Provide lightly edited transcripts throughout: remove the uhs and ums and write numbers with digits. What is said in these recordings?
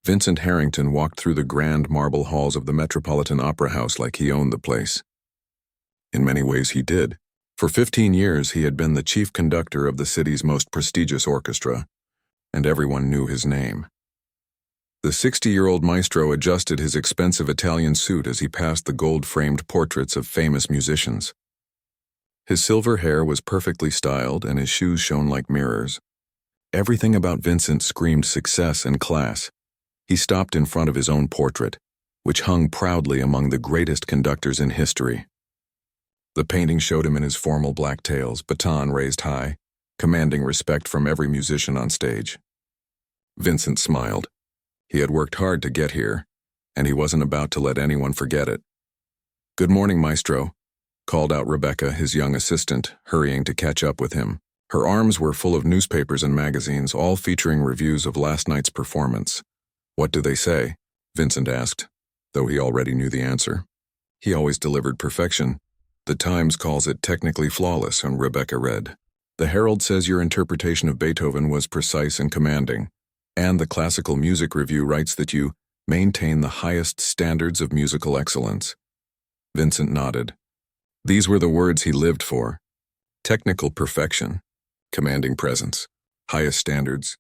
Vincent Harrington walked through the grand marble halls of the Metropolitan Opera House like he owned the place. In many ways he did. For 15 years he had been the chief conductor of the city's most prestigious orchestra, and everyone knew his name. The 60-year-old maestro adjusted his expensive Italian suit as he passed the gold-framed portraits of famous musicians. His silver hair was perfectly styled and his shoes shone like mirrors. Everything about Vincent screamed success and class. He stopped in front of his own portrait, which hung proudly among the greatest conductors in history. The painting showed him in his formal black tails, baton raised high, commanding respect from every musician on stage. Vincent smiled. He had worked hard to get here, and he wasn't about to let anyone forget it. "Good morning, maestro," called out Rebecca, his young assistant, hurrying to catch up with him. Her arms were full of newspapers and magazines, all featuring reviews of last night's performance. "What do they say?" Vincent asked, though he already knew the answer. He always delivered perfection. "The Times calls it technically flawless," and Rebecca read. "The Herald says your interpretation of Beethoven was precise and commanding, and the Classical Music Review writes that you maintain the highest standards of musical excellence." Vincent nodded. These were the words he lived for. Technical perfection, commanding presence, highest standards.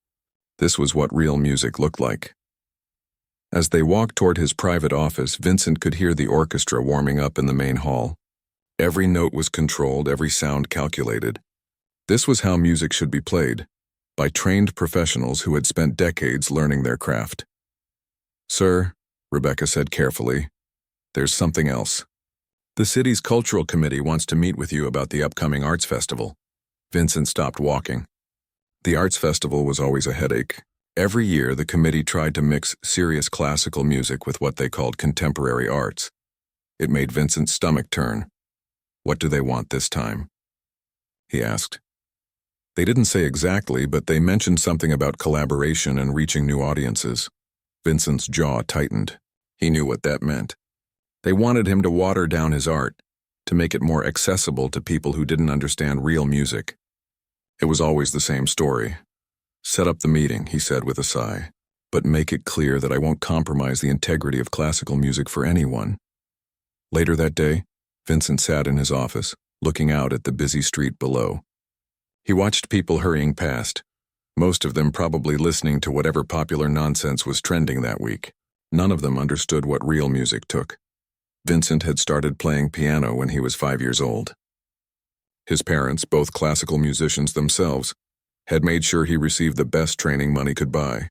This was what real music looked like. As they walked toward his private office, Vincent could hear the orchestra warming up in the main hall. Every note was controlled, every sound calculated. This was how music should be played, by trained professionals who had spent decades learning their craft. "Sir," Rebecca said carefully, "there's something else. The city's cultural committee wants to meet with you about the upcoming arts festival." Vincent stopped walking. The arts festival was always a headache. Every year, the committee tried to mix serious classical music with what they called contemporary arts. It made Vincent's stomach turn. "What do they want this time?" he asked. They didn't say exactly, but they mentioned something about collaboration and reaching new audiences. Vincent's jaw tightened. He knew what that meant. They wanted him to water down his art, to make it more accessible to people who didn't understand real music. It was always the same story. "Set up the meeting," he said with a sigh, "but make it clear that I won't compromise the integrity of classical music for anyone." Later that day, Vincent sat in his office, looking out at the busy street below. He watched people hurrying past, most of them probably listening to whatever popular nonsense was trending that week. None of them understood what real music took. Vincent had started playing piano when he was 5 years old. His parents, both classical musicians themselves, had made sure he received the best training money could buy.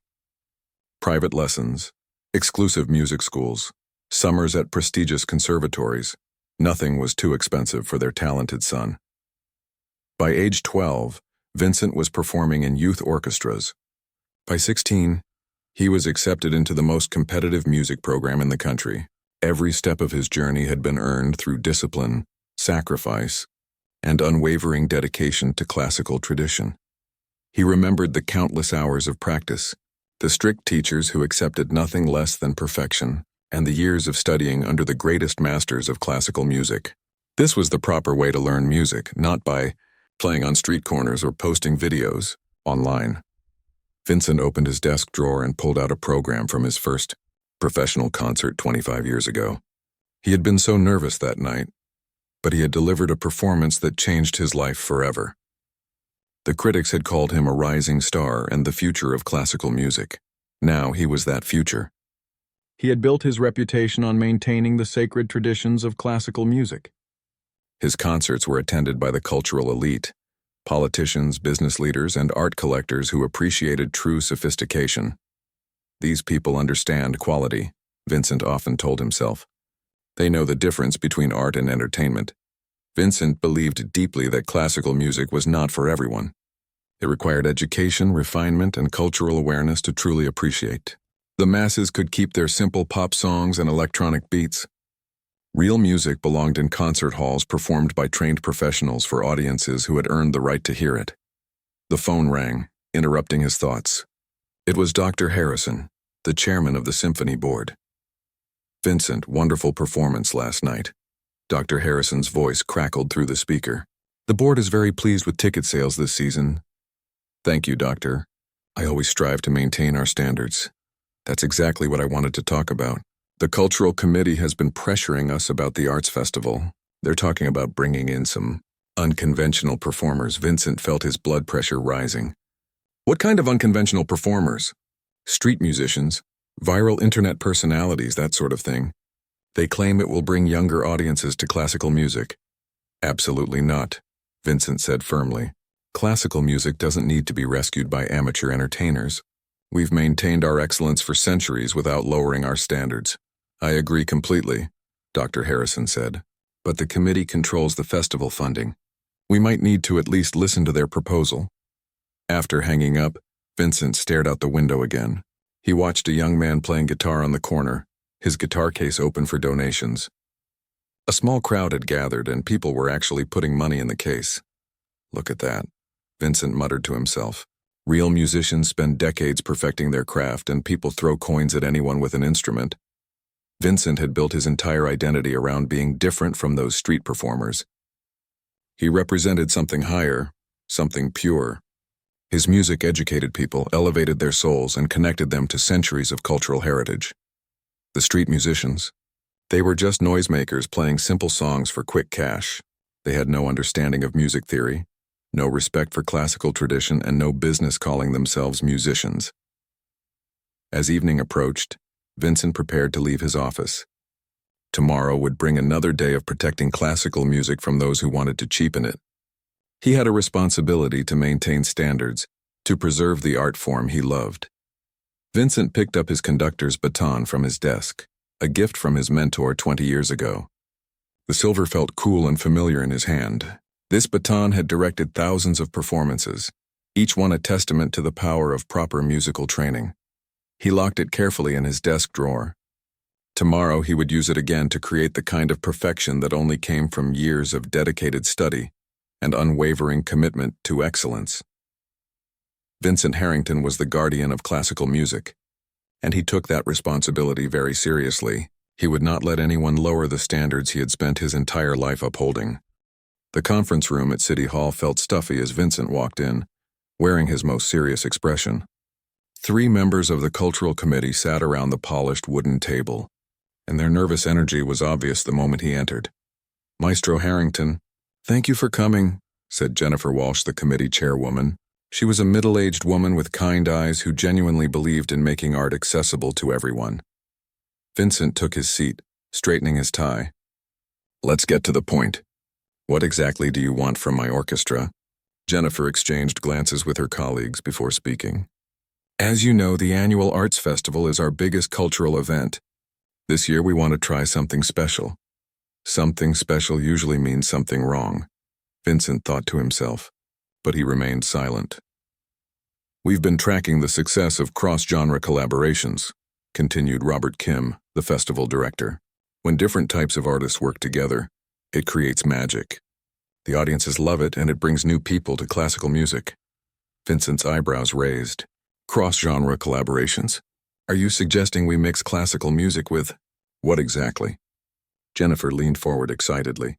Private lessons, exclusive music schools, summers at prestigious conservatories. Nothing was too expensive for their talented son. By age 12, Vincent was performing in youth orchestras. By 16, he was accepted into the most competitive music program in the country. Every step of his journey had been earned through discipline, sacrifice, and unwavering dedication to classical tradition. He remembered the countless hours of practice, the strict teachers who accepted nothing less than perfection, and the years of studying under the greatest masters of classical music. This was the proper way to learn music, not by playing on street corners or posting videos online. Vincent opened his desk drawer and pulled out a program from his first professional concert 25 years ago. He had been so nervous that night, but he had delivered a performance that changed his life forever. The critics had called him a rising star and the future of classical music. Now he was that future. He had built his reputation on maintaining the sacred traditions of classical music. His concerts were attended by the cultural elite, politicians, business leaders, and art collectors who appreciated true sophistication. "These people understand quality," Vincent often told himself. "They know the difference between art and entertainment." Vincent believed deeply that classical music was not for everyone. It required education, refinement, and cultural awareness to truly appreciate. The masses could keep their simple pop songs and electronic beats. Real music belonged in concert halls performed by trained professionals for audiences who had earned the right to hear it. The phone rang, interrupting his thoughts. It was Dr. Harrison, the chairman of the symphony board. "Vincent, wonderful performance last night." Dr. Harrison's voice crackled through the speaker. "The board is very pleased with ticket sales this season." "Thank you, Doctor. I always strive to maintain our standards." That's exactly what I wanted to talk about. The cultural committee has been pressuring us about the arts festival. They're talking about bringing in some unconventional performers. Vincent felt his blood pressure rising. What kind of unconventional performers? Street musicians, viral internet personalities, that sort of thing. They claim it will bring younger audiences to classical music. Absolutely not, Vincent said firmly. Classical music doesn't need to be rescued by amateur entertainers. We've maintained our excellence for centuries without lowering our standards. I agree completely, Dr. Harrison said. But the committee controls the festival funding. We might need to at least listen to their proposal. After hanging up, Vincent stared out the window again. He watched a young man playing guitar on the corner, his guitar case open for donations. A small crowd had gathered, and people were actually putting money in the case. Look at that, Vincent muttered to himself. Real musicians spend decades perfecting their craft, and people throw coins at anyone with an instrument. Vincent had built his entire identity around being different from those street performers. He represented something higher, something pure. His music educated people, elevated their souls, and connected them to centuries of cultural heritage. The street musicians, they were just noisemakers playing simple songs for quick cash. They had no understanding of music theory, no respect for classical tradition, and no business calling themselves musicians. As evening approached, Vincent prepared to leave his office. Tomorrow would bring another day of protecting classical music from those who wanted to cheapen it. He had a responsibility to maintain standards, to preserve the art form he loved. Vincent picked up his conductor's baton from his desk, a gift from his mentor 20 years ago. The silver felt cool and familiar in his hand. This baton had directed thousands of performances, each one a testament to the power of proper musical training. He locked it carefully in his desk drawer. Tomorrow he would use it again to create the kind of perfection that only came from years of dedicated study and unwavering commitment to excellence. Vincent Harrington was the guardian of classical music, and he took that responsibility very seriously. He would not let anyone lower the standards he had spent his entire life upholding. The conference room at City Hall felt stuffy as Vincent walked in, wearing his most serious expression. 3 members of the cultural committee sat around the polished wooden table, and their nervous energy was obvious the moment he entered. Maestro Harrington, "Thank you for coming," said Jennifer Walsh, the committee chairwoman. She was a middle-aged woman with kind eyes who genuinely believed in making art accessible to everyone. Vincent took his seat, straightening his tie. "Let's get to the point. What exactly do you want from my orchestra?" Jennifer exchanged glances with her colleagues before speaking. "As you know, the annual Arts Festival is our biggest cultural event. This year we want to try something special. Something special usually means something wrong," Vincent thought to himself, but he remained silent. "We've been tracking the success of cross-genre collaborations," continued Robert Kim, the festival director. "When different types of artists work together, it creates magic. The audiences love it, and it brings new people to classical music." Vincent's eyebrows raised. "Cross-genre collaborations? Are you suggesting we mix classical music with—" "What exactly?" Jennifer leaned forward excitedly.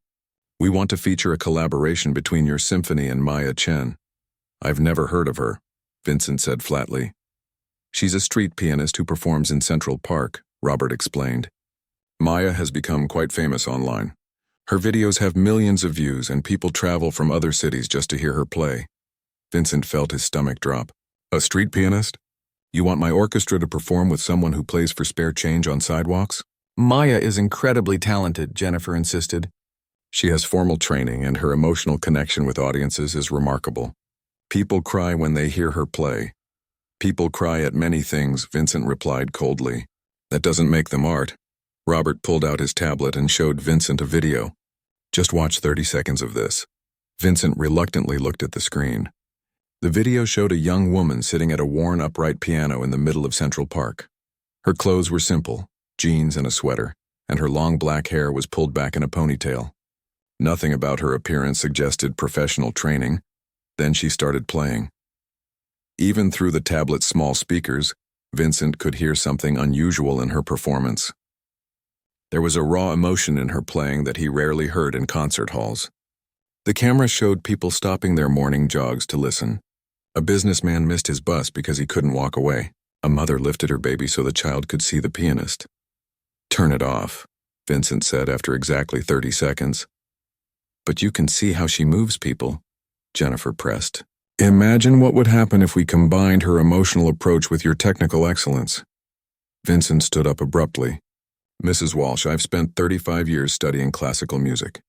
"We want to feature a collaboration between your symphony and Maya Chen." "I've never heard of her," Vincent said flatly. "She's a street pianist who performs in Central Park," Robert explained. "Maya has become quite famous online. Her videos have millions of views, and people travel from other cities just to hear her play." Vincent felt his stomach drop. "A street pianist? You want my orchestra to perform with someone who plays for spare change on sidewalks?" "Maya is incredibly talented," Jennifer insisted. "She has formal training, and her emotional connection with audiences is remarkable. People cry when they hear her play." "People cry at many things," Vincent replied coldly. "That doesn't make them art." Robert pulled out his tablet and showed Vincent a video. "Just watch 30 seconds of this." Vincent reluctantly looked at the screen. The video showed a young woman sitting at a worn upright piano in the middle of Central Park. Her clothes were simple, jeans and a sweater, and her long black hair was pulled back in a ponytail. Nothing about her appearance suggested professional training. Then she started playing. Even through the tablet's small speakers, Vincent could hear something unusual in her performance. There was a raw emotion in her playing that he rarely heard in concert halls. The camera showed people stopping their morning jogs to listen. A businessman missed his bus because he couldn't walk away. A mother lifted her baby so the child could see the pianist. "Turn it off," Vincent said after exactly 30 seconds. "But you can see how she moves people," Jennifer pressed. "Imagine what would happen if we combined her emotional approach with your technical excellence." Vincent stood up abruptly. "Mrs. Walsh, I've spent 35 years studying classical music.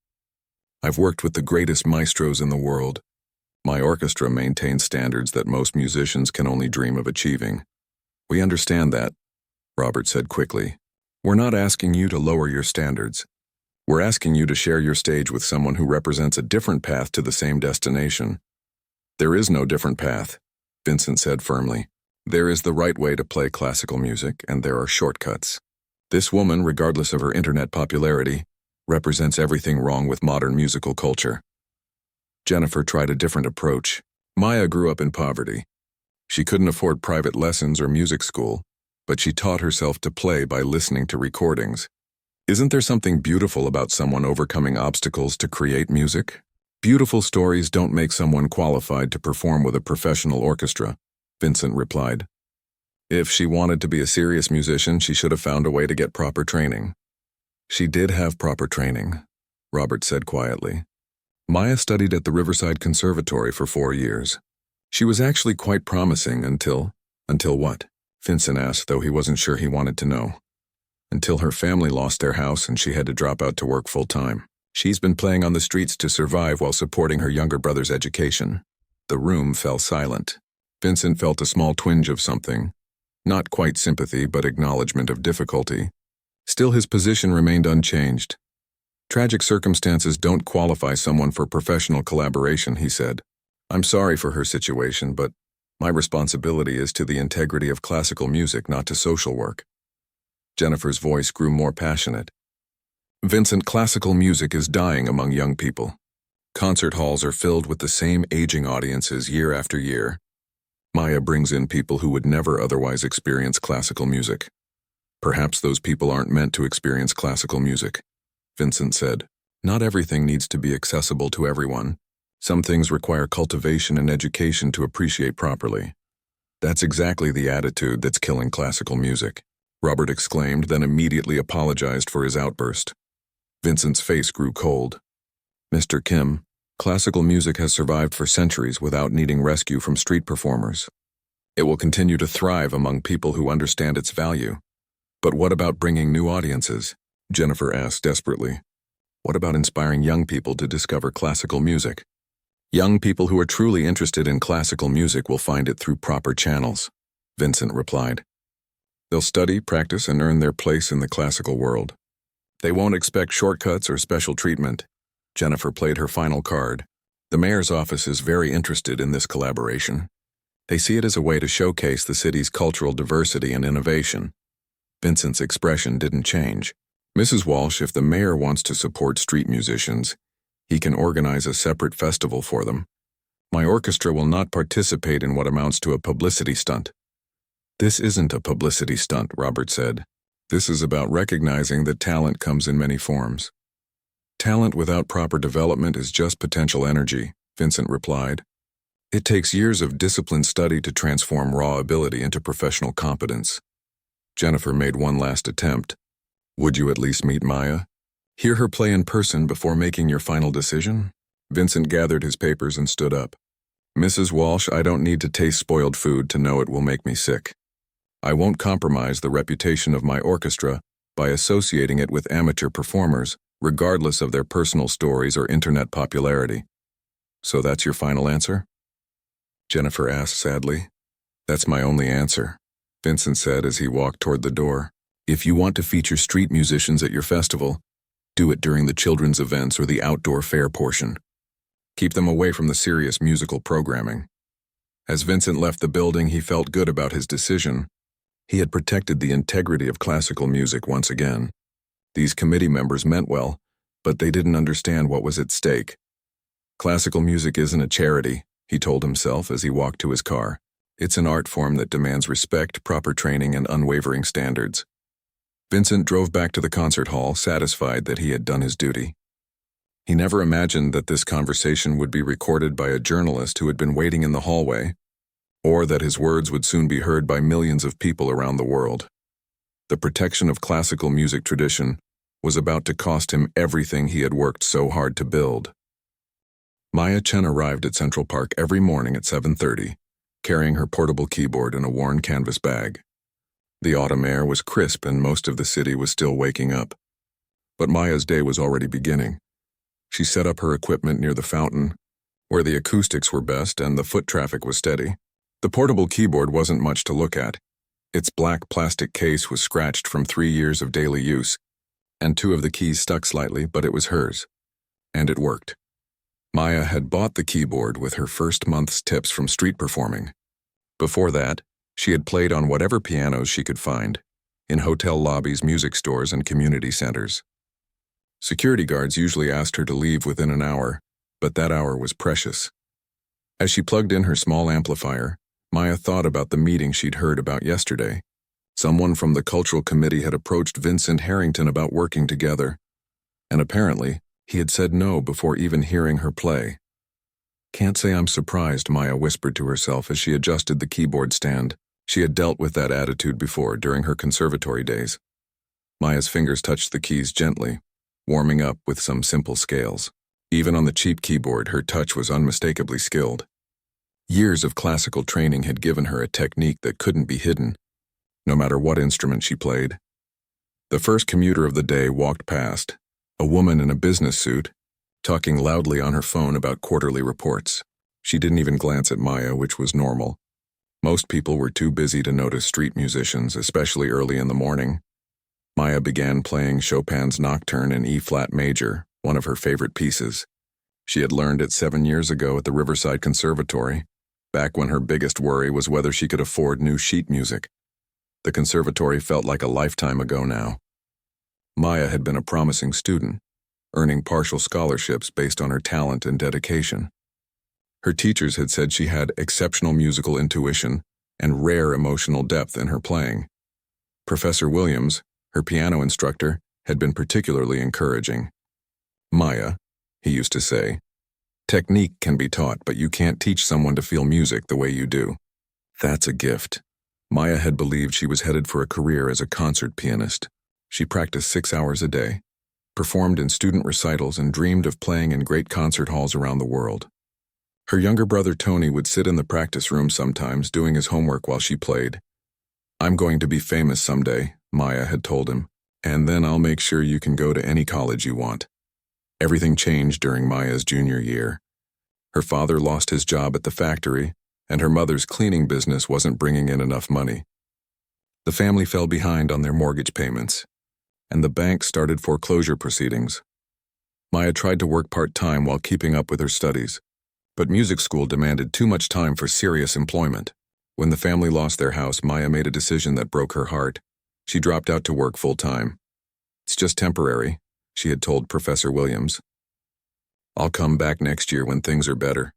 I've worked with the greatest maestros in the world. My orchestra maintains standards that most musicians can only dream of achieving." "We understand that," Robert said quickly. "We're not asking you to lower your standards. We're asking you to share your stage with someone who represents a different path to the same destination." "There is no different path," Vincent said firmly. "There is the right way to play classical music, and there are shortcuts. This woman, regardless of her internet popularity, represents everything wrong with modern musical culture." Jennifer tried a different approach. Maya grew up in poverty. She couldn't afford private lessons or music school, but she taught herself to play by listening to recordings. "Isn't there something beautiful about someone overcoming obstacles to create music? Beautiful stories don't make someone qualified to perform with a professional orchestra," Vincent replied. "If she wanted to be a serious musician, she should have found a way to get proper training." "She did have proper training," Robert said quietly. "Maya studied at the Riverside Conservatory for 4 years. She was actually quite promising until what?" Vincent asked, though he wasn't sure he wanted to know. "Until her family lost their house and she had to drop out to work full-time. She's been playing on the streets to survive while supporting her younger brother's education." The room fell silent. Vincent felt a small twinge of something. Not quite sympathy, but acknowledgement of difficulty. Still, his position remained unchanged. "Tragic circumstances don't qualify someone for professional collaboration," he said. "I'm sorry for her situation, but my responsibility is to the integrity of classical music, not to social work." Jennifer's voice grew more passionate. "Vincent, classical music is dying among young people. Concert halls are filled with the same aging audiences year after year. Maya brings in people who would never otherwise experience classical music. Perhaps those people aren't meant to experience classical music," Vincent said. "Not everything needs to be accessible to everyone. Some things require cultivation and education to appreciate properly." "That's exactly the attitude that's killing classical music," Robert exclaimed, then immediately apologized for his outburst. Vincent's face grew cold. "Mr. Kim, classical music has survived for centuries without needing rescue from street performers. It will continue to thrive among people who understand its value. But what about bringing new audiences?" Jennifer asked desperately. "What about inspiring young people to discover classical music?" "Young people who are truly interested in classical music will find it through proper channels," Vincent replied. "They'll study, practice, and earn their place in the classical world. They won't expect shortcuts or special treatment." Jennifer played her final card. "The mayor's office is very interested in this collaboration. They see it as a way to showcase the city's cultural diversity and innovation." Vincent's expression didn't change. "Mrs. Walsh, if the mayor wants to support street musicians, he can organize a separate festival for them. My orchestra will not participate in what amounts to a publicity stunt." "This isn't a publicity stunt," Robert said. "This is about recognizing that talent comes in many forms." "Talent without proper development is just potential energy," Vincent replied. "It takes years of disciplined study to transform raw ability into professional competence." Jennifer made one last attempt. "Would you at least meet Maya? Hear her play in person before making your final decision?" Vincent gathered his papers and stood up. "Mrs. Walsh, I don't need to taste spoiled food to know it will make me sick. I won't compromise the reputation of my orchestra by associating it with amateur performers, regardless of their personal stories or internet popularity." "So that's your final answer?" Jennifer asked sadly. "That's my only answer," Vincent said as he walked toward the door. "If you want to feature street musicians at your festival, do it during the children's events or the outdoor fair portion. Keep them away from the serious musical programming." As Vincent left the building, he felt good about his decision. He had protected the integrity of classical music once again. These committee members meant well, but they didn't understand what was at stake. Classical music isn't a charity, he told himself as he walked to his car. It's an art form that demands respect, proper training, and unwavering standards. Vincent drove back to the concert hall, satisfied that he had done his duty. He never imagined that this conversation would be recorded by a journalist who had been waiting in the hallway. or that his words would soon be heard by millions of people around the world. The protection of classical music tradition was about to cost him everything he had worked so hard to build. Maya Chen arrived at Central Park every morning at 7:30, carrying her portable keyboard in a worn canvas bag. The autumn air was crisp and most of the city was still waking up. But Maya's day was already beginning. She set up her equipment near the fountain, where the acoustics were best and the foot traffic was steady. The portable keyboard wasn't much to look at. Its black plastic case was scratched from 3 years of daily use, and 2 of the keys stuck slightly, but it was hers. And it worked. Maya had bought the keyboard with her first month's tips from street performing. Before that, she had played on whatever pianos she could find, in hotel lobbies, music stores, and community centers. Security guards usually asked her to leave within an hour, but that hour was precious. As she plugged in her small amplifier, Maya thought about the meeting she'd heard about yesterday. Someone from the cultural committee had approached Vincent Harrington about working together, and apparently, he had said no before even hearing her play. "Can't say I'm surprised," Maya whispered to herself as she adjusted the keyboard stand. She had dealt with that attitude before during her conservatory days. Maya's fingers touched the keys gently, warming up with some simple scales. Even on the cheap keyboard, her touch was unmistakably skilled. Years of classical training had given her a technique that couldn't be hidden, no matter what instrument she played. The first commuter of the day walked past, a woman in a business suit, talking loudly on her phone about quarterly reports. She didn't even glance at Maya, which was normal. Most people were too busy to notice street musicians, especially early in the morning. Maya began playing Chopin's Nocturne in E-flat major, one of her favorite pieces. She had learned it 7 years ago at the Riverside Conservatory, back when her biggest worry was whether she could afford new sheet music. The conservatory felt like a lifetime ago now. Maya had been a promising student, earning partial scholarships based on her talent and dedication. Her teachers had said she had exceptional musical intuition and rare emotional depth in her playing. Professor Williams, her piano instructor, had been particularly encouraging. "Maya," he used to say, "technique can be taught, but you can't teach someone to feel music the way you do. That's a gift." Maya had believed she was headed for a career as a concert pianist. She practiced 6 hours a day, performed in student recitals, and dreamed of playing in great concert halls around the world. Her younger brother Tony would sit in the practice room sometimes doing his homework while she played. "I'm going to be famous someday," Maya had told him, "and then I'll make sure you can go to any college you want." Everything changed during Maya's junior year. Her father lost his job at the factory, and her mother's cleaning business wasn't bringing in enough money. The family fell behind on their mortgage payments, and the bank started foreclosure proceedings. Maya tried to work part-time while keeping up with her studies, but music school demanded too much time for serious employment. When the family lost their house, Maya made a decision that broke her heart. She dropped out to work full-time. "It's just temporary," she had told Professor Williams. "I'll come back next year when things are better."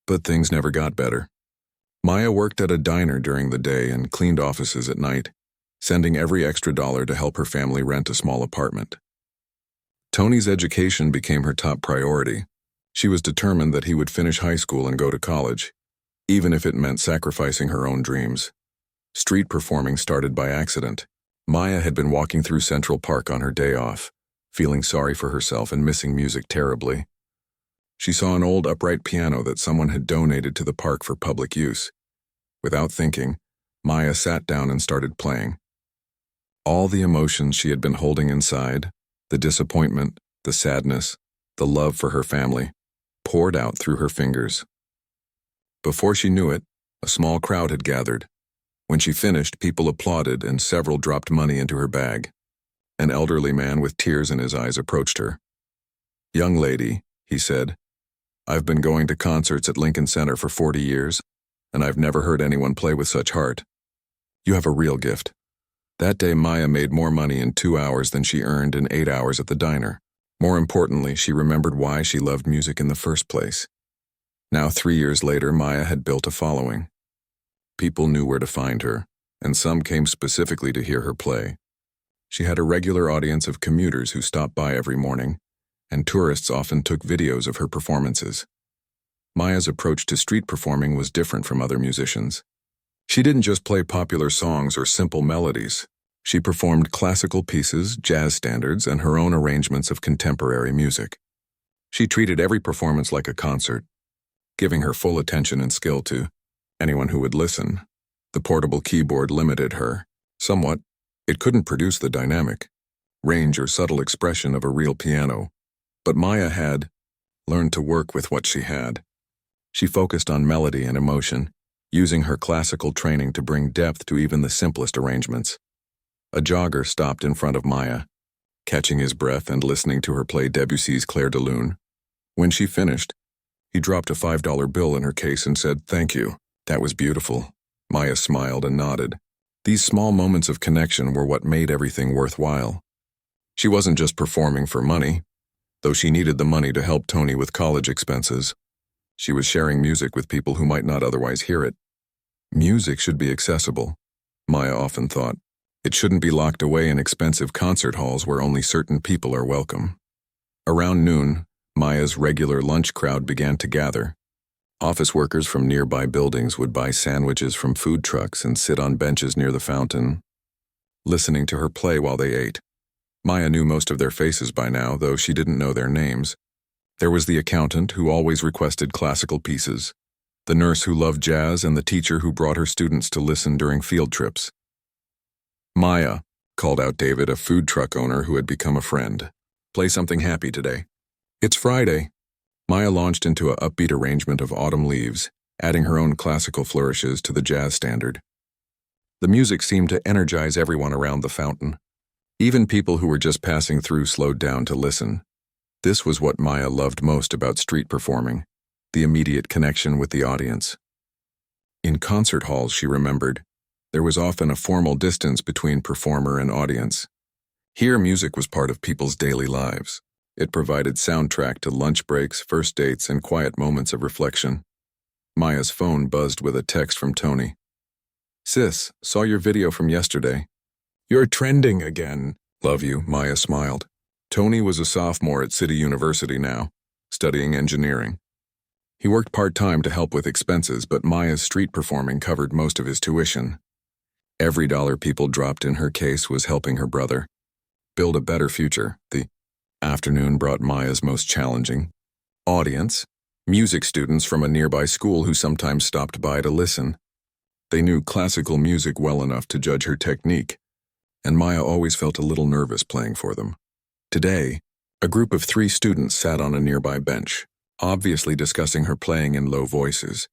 But things never got better. Maya worked at a diner during the day and cleaned offices at night, sending every extra dollar to help her family rent a small apartment. Tony's education became her top priority. She was determined that he would finish high school and go to college, even if it meant sacrificing her own dreams. Street performing started by accident. Maya had been walking through Central Park on her day off, feeling sorry for herself and missing music terribly. She saw an old upright piano that someone had donated to the park for public use. Without thinking, Maya sat down and started playing. All the emotions she had been holding inside, the disappointment, the sadness, the love for her family, poured out through her fingers. Before she knew it, a small crowd had gathered. When she finished, people applauded and several dropped money into her bag. An elderly man with tears in his eyes approached her. "Young lady," he said, "I've been going to concerts at Lincoln Center for 40 years, and I've never heard anyone play with such heart. You have a real gift." That day, Maya made more money in 2 hours than she earned in 8 hours at the diner. More importantly, she remembered why she loved music in the first place. Now, 3 years later, Maya had built a following. People knew where to find her, and some came specifically to hear her play. She had a regular audience of commuters who stopped by every morning, and tourists often took videos of her performances. Maya's approach to street performing was different from other musicians. She didn't just play popular songs or simple melodies. She performed classical pieces, jazz standards, and her own arrangements of contemporary music. She treated every performance like a concert, giving her full attention and skill to anyone who would listen. The portable keyboard limited her somewhat. It couldn't produce the dynamic range or subtle expression of a real piano, but Maya had learned to work with what she had. She focused on melody and emotion, using her classical training to bring depth to even the simplest arrangements. A jogger stopped in front of Maya, catching his breath and listening to her play Debussy's Clair de Lune. When she finished, he dropped a $5 bill in her case and said, "Thank you. That was beautiful." Maya smiled and nodded. These small moments of connection were what made everything worthwhile. She wasn't just performing for money, though she needed the money to help Tony with college expenses. She was sharing music with people who might not otherwise hear it. Music should be accessible, Maya often thought. It shouldn't be locked away in expensive concert halls where only certain people are welcome. Around noon, Maya's regular lunch crowd began to gather. Office workers from nearby buildings would buy sandwiches from food trucks and sit on benches near the fountain, listening to her play while they ate. Maya knew most of their faces by now, though she didn't know their names. There was the accountant who always requested classical pieces, the nurse who loved jazz, and the teacher who brought her students to listen during field trips. "Maya," called out David, a food truck owner who had become a friend. "Play something happy today." "It's Friday." Maya launched into an upbeat arrangement of Autumn Leaves, adding her own classical flourishes to the jazz standard. The music seemed to energize everyone around the fountain. Even people who were just passing through slowed down to listen. This was what Maya loved most about street performing, the immediate connection with the audience. In concert halls, she remembered, there was often a formal distance between performer and audience. Here, music was part of people's daily lives. It provided soundtrack to lunch breaks, first dates, and quiet moments of reflection. Maya's phone buzzed with a text from Tony. "Sis, saw your video from yesterday. You're trending again." "Love you," Maya smiled. Tony was a sophomore at City University now, studying engineering. He worked part-time to help with expenses, but Maya's street performing covered most of his tuition. Every dollar people dropped in her case was helping her brother build a better future. The afternoon brought Maya's most challenging audience, music students from a nearby school who sometimes stopped by to listen. They knew classical music well enough to judge her technique, and Maya always felt a little nervous playing for them. Today, a group of 3 students sat on a nearby bench, obviously discussing her playing in low voices.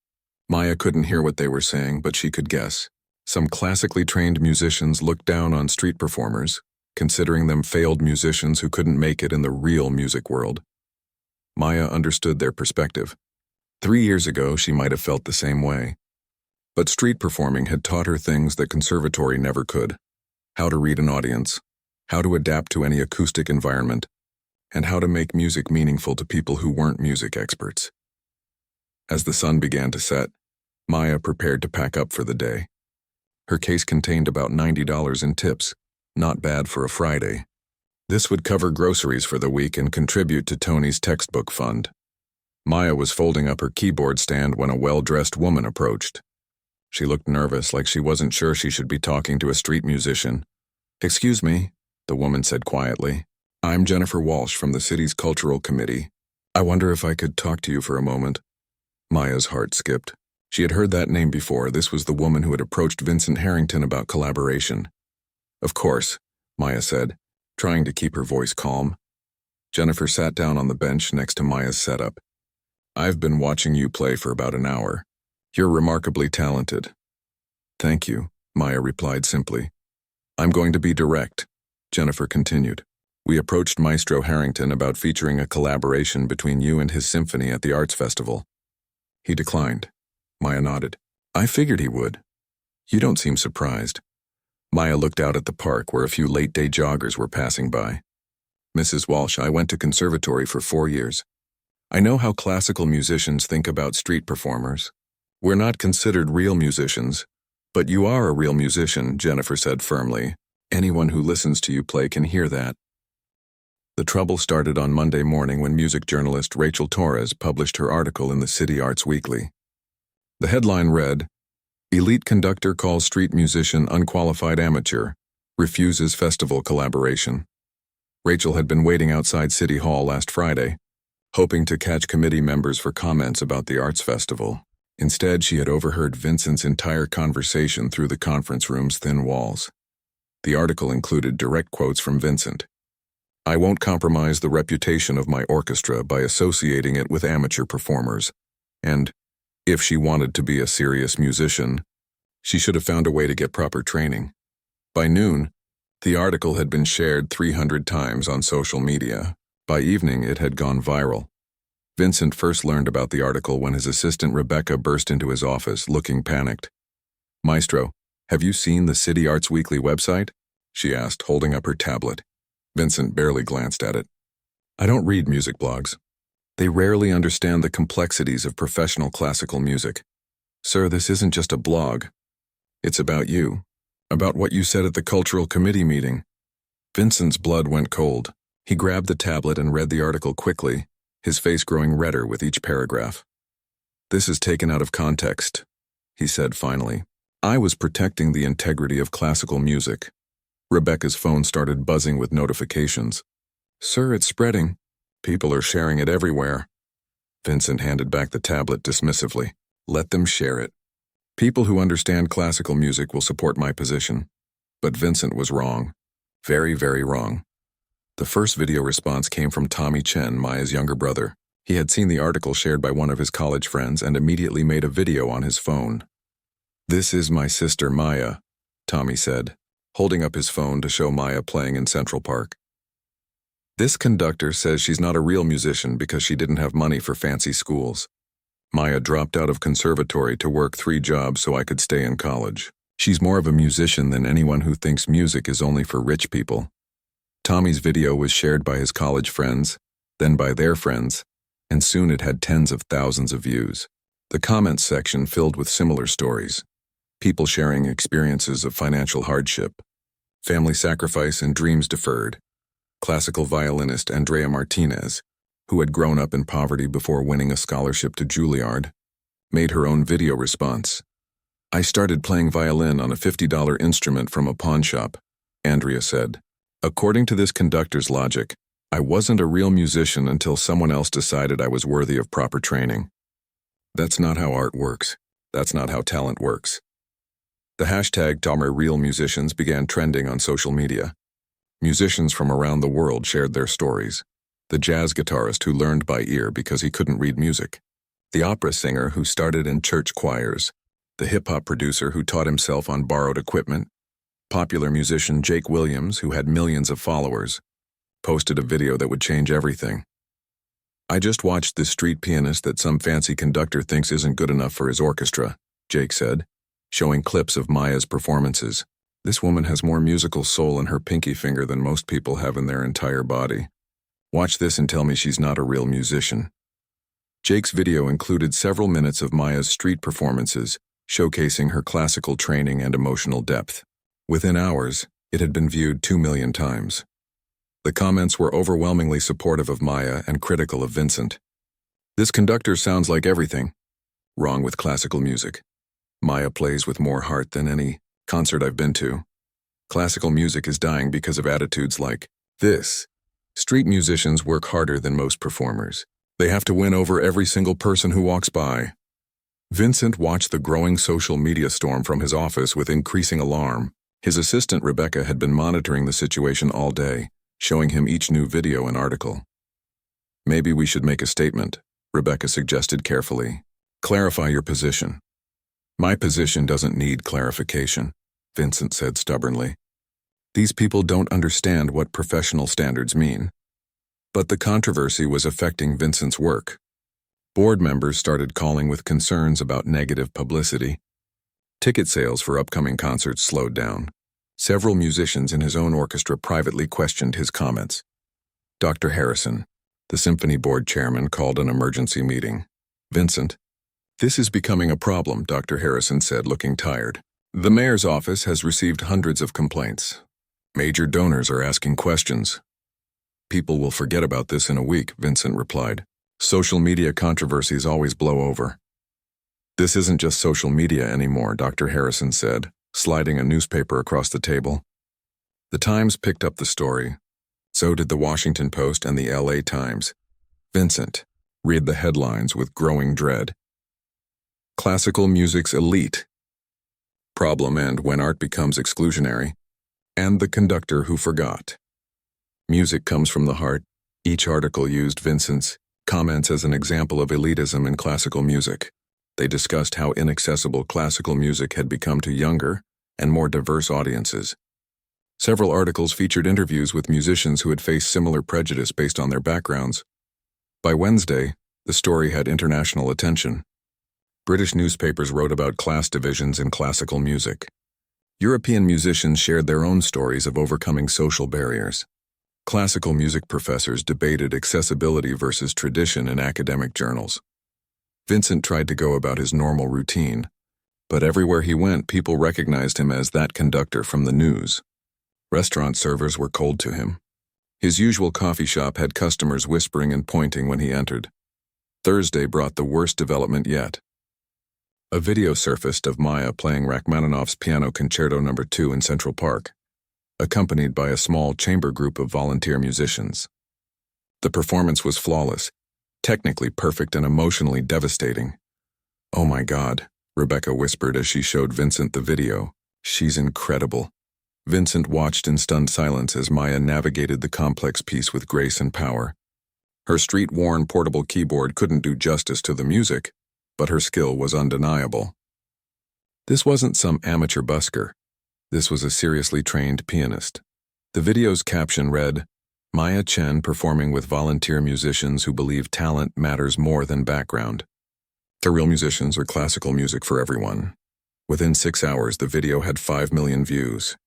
Maya couldn't hear what they were saying, but she could guess. Some classically trained musicians looked down on street performers, considering them failed musicians who couldn't make it in the real music world. Maya understood their perspective. 3 years ago, she might have felt the same way. But street performing had taught her things that conservatory never could: how to read an audience, how to adapt to any acoustic environment, and how to make music meaningful to people who weren't music experts. As the sun began to set, Maya prepared to pack up for the day. Her case contained about $90 in tips, not bad for a Friday. This would cover groceries for the week and contribute to Tony's textbook fund. Maya was folding up her keyboard stand when a well-dressed woman approached. She looked nervous, like she wasn't sure she should be talking to a street musician. "Excuse me," the woman said quietly. "I'm Jennifer Walsh from the city's cultural committee. I wonder if I could talk to you for a moment." Maya's heart skipped. She had heard that name before. This was the woman who had approached Vincent Harrington about collaboration. "Of course," Maya said, trying to keep her voice calm. Jennifer sat down on the bench next to Maya's setup. "I've been watching you play for about an hour. You're remarkably talented." "Thank you," Maya replied simply. "I'm going to be direct," Jennifer continued. "We approached Maestro Harrington about featuring a collaboration between you and his symphony at the Arts Festival. He declined." Maya nodded. "I figured he would. You don't seem surprised." Maya looked out at the park where a few late-day joggers were passing by. "Mrs. Walsh, I went to conservatory for 4 years. I know how classical musicians think about street performers. We're not considered real musicians, but you are a real musician," Jennifer said firmly. "Anyone who listens to you play can hear that." The trouble started on Monday morning when music journalist Rachel Torres published her article in the City Arts Weekly. The headline read, "Elite Conductor calls street musician unqualified amateur, refuses festival collaboration." Rachel had been waiting outside City Hall last Friday, hoping to catch committee members for comments about the arts festival. Instead, she had overheard Vincent's entire conversation through the conference room's thin walls. The article included direct quotes from Vincent. "I won't compromise the reputation of my orchestra by associating it with amateur performers," and, "If she wanted to be a serious musician, she should have found a way to get proper training." By noon, the article had been shared 300 times on social media. By evening, it had gone viral. Vincent first learned about the article when his assistant Rebecca burst into his office, looking panicked. "Maestro, have you seen the City Arts Weekly website?" she asked, holding up her tablet. Vincent barely glanced at it. "I don't read music blogs. They rarely understand the complexities of professional classical music. Sir, this isn't just a blog. It's about you. About what you said at the cultural committee meeting." Vincent's blood went cold. He grabbed the tablet and read the article quickly, his face growing redder with each paragraph. "This is taken out of context," he said finally. "I was protecting the integrity of classical music." Rebecca's phone started buzzing with notifications. "Sir, it's spreading. People are sharing it everywhere." Vincent handed back the tablet dismissively. "Let them share it. People who understand classical music will support my position." But Vincent was wrong. Very, very wrong. The first video response came from Tommy Chen, Maya's younger brother. He had seen the article shared by one of his college friends and immediately made a video on his phone. "This is my sister Maya," Tommy said, holding up his phone to show Maya playing in Central Park. "This conductor says she's not a real musician because she didn't have money for fancy schools. Maya dropped out of conservatory to work 3 jobs so I could stay in college. She's more of a musician than anyone who thinks music is only for rich people." Tommy's video was shared by his college friends, then by their friends, and soon it had tens of thousands of views. The comments section filled with similar stories. People sharing experiences of financial hardship, family sacrifice and dreams deferred. Classical violinist Andrea Martinez, who had grown up in poverty before winning a scholarship to Juilliard, made her own video response. "I started playing violin on a $50 instrument from a pawn shop," Andrea said. "According to this conductor's logic, I wasn't a real musician until someone else decided I was worthy of proper training. That's not how art works. That's not how talent works." The hashtag #TommyRealMusicians began trending on social media. Musicians from around the world shared their stories. The jazz guitarist who learned by ear because he couldn't read music. The opera singer who started in church choirs. The hip-hop producer who taught himself on borrowed equipment. Popular musician Jake Williams, who had millions of followers, posted a video that would change everything. "I just watched this street pianist that some fancy conductor thinks isn't good enough for his orchestra," Jake said, showing clips of Maya's performances. "This woman has more musical soul in her pinky finger than most people have in their entire body. Watch this and tell me she's not a real musician." Jake's video included several minutes of Maya's street performances, showcasing her classical training and emotional depth. Within hours, it had been viewed 2 million times. The comments were overwhelmingly supportive of Maya and critical of Vincent. "This conductor sounds like everything wrong with classical music. Maya plays with more heart than any concert I've been to. Classical music is dying because of attitudes like this. Street musicians work harder than most performers. They have to win over every single person who walks by." Vincent watched the growing social media storm from his office with increasing alarm. His assistant Rebecca had been monitoring the situation all day, showing him each new video and article. "Maybe we should make a statement," Rebecca suggested carefully. "Clarify your position." "My position doesn't need clarification," Vincent said stubbornly. "These people don't understand what professional standards mean." But the controversy was affecting Vincent's work. Board members started calling with concerns about negative publicity. Ticket sales for upcoming concerts slowed down. Several musicians in his own orchestra privately questioned his comments. Dr. Harrison, the symphony board chairman, called an emergency meeting. "Vincent, this is becoming a problem," Dr. Harrison said, looking tired. "The mayor's office has received hundreds of complaints. Major donors are asking questions. People will forget about this in a week, Vincent replied. Social media controversies always blow over. This isn't just social media anymore, Dr. Harrison said, sliding a newspaper across the table. The Times picked up the story. So did the Washington Post and the LA Times. Vincent, read the headlines with growing dread. Classical music's elite. Problem and when art becomes exclusionary. And the conductor who forgot. Music comes from the heart. Each article used Vincent's comments as an example of elitism in classical music. They discussed how inaccessible classical music had become to younger and more diverse audiences. Several articles featured interviews with musicians who had faced similar prejudice based on their backgrounds. By Wednesday, the story had international attention. British newspapers wrote about class divisions in classical music. European musicians shared their own stories of overcoming social barriers. Classical music professors debated accessibility versus tradition in academic journals. Vincent tried to go about his normal routine, but everywhere he went, people recognized him as that conductor from the news. Restaurant servers were cold to him. His usual coffee shop had customers whispering and pointing when he entered. Thursday brought the worst development yet. A video surfaced of Maya playing Rachmaninoff's Piano Concerto No. 2 in Central Park, accompanied by a small chamber group of volunteer musicians. The performance was flawless, technically perfect and emotionally devastating. "Oh my God," Rebecca whispered as she showed Vincent the video. "She's incredible." Vincent watched in stunned silence as Maya navigated the complex piece with grace and power. Her street-worn portable keyboard couldn't do justice to the music, but her skill was undeniable. This wasn't some amateur busker. This was a seriously trained pianist. The video's caption read, "Maya Chen performing with volunteer musicians who believe talent matters more than background." To real musicians or classical music for everyone. Within 6 hours, the video had 5 million views.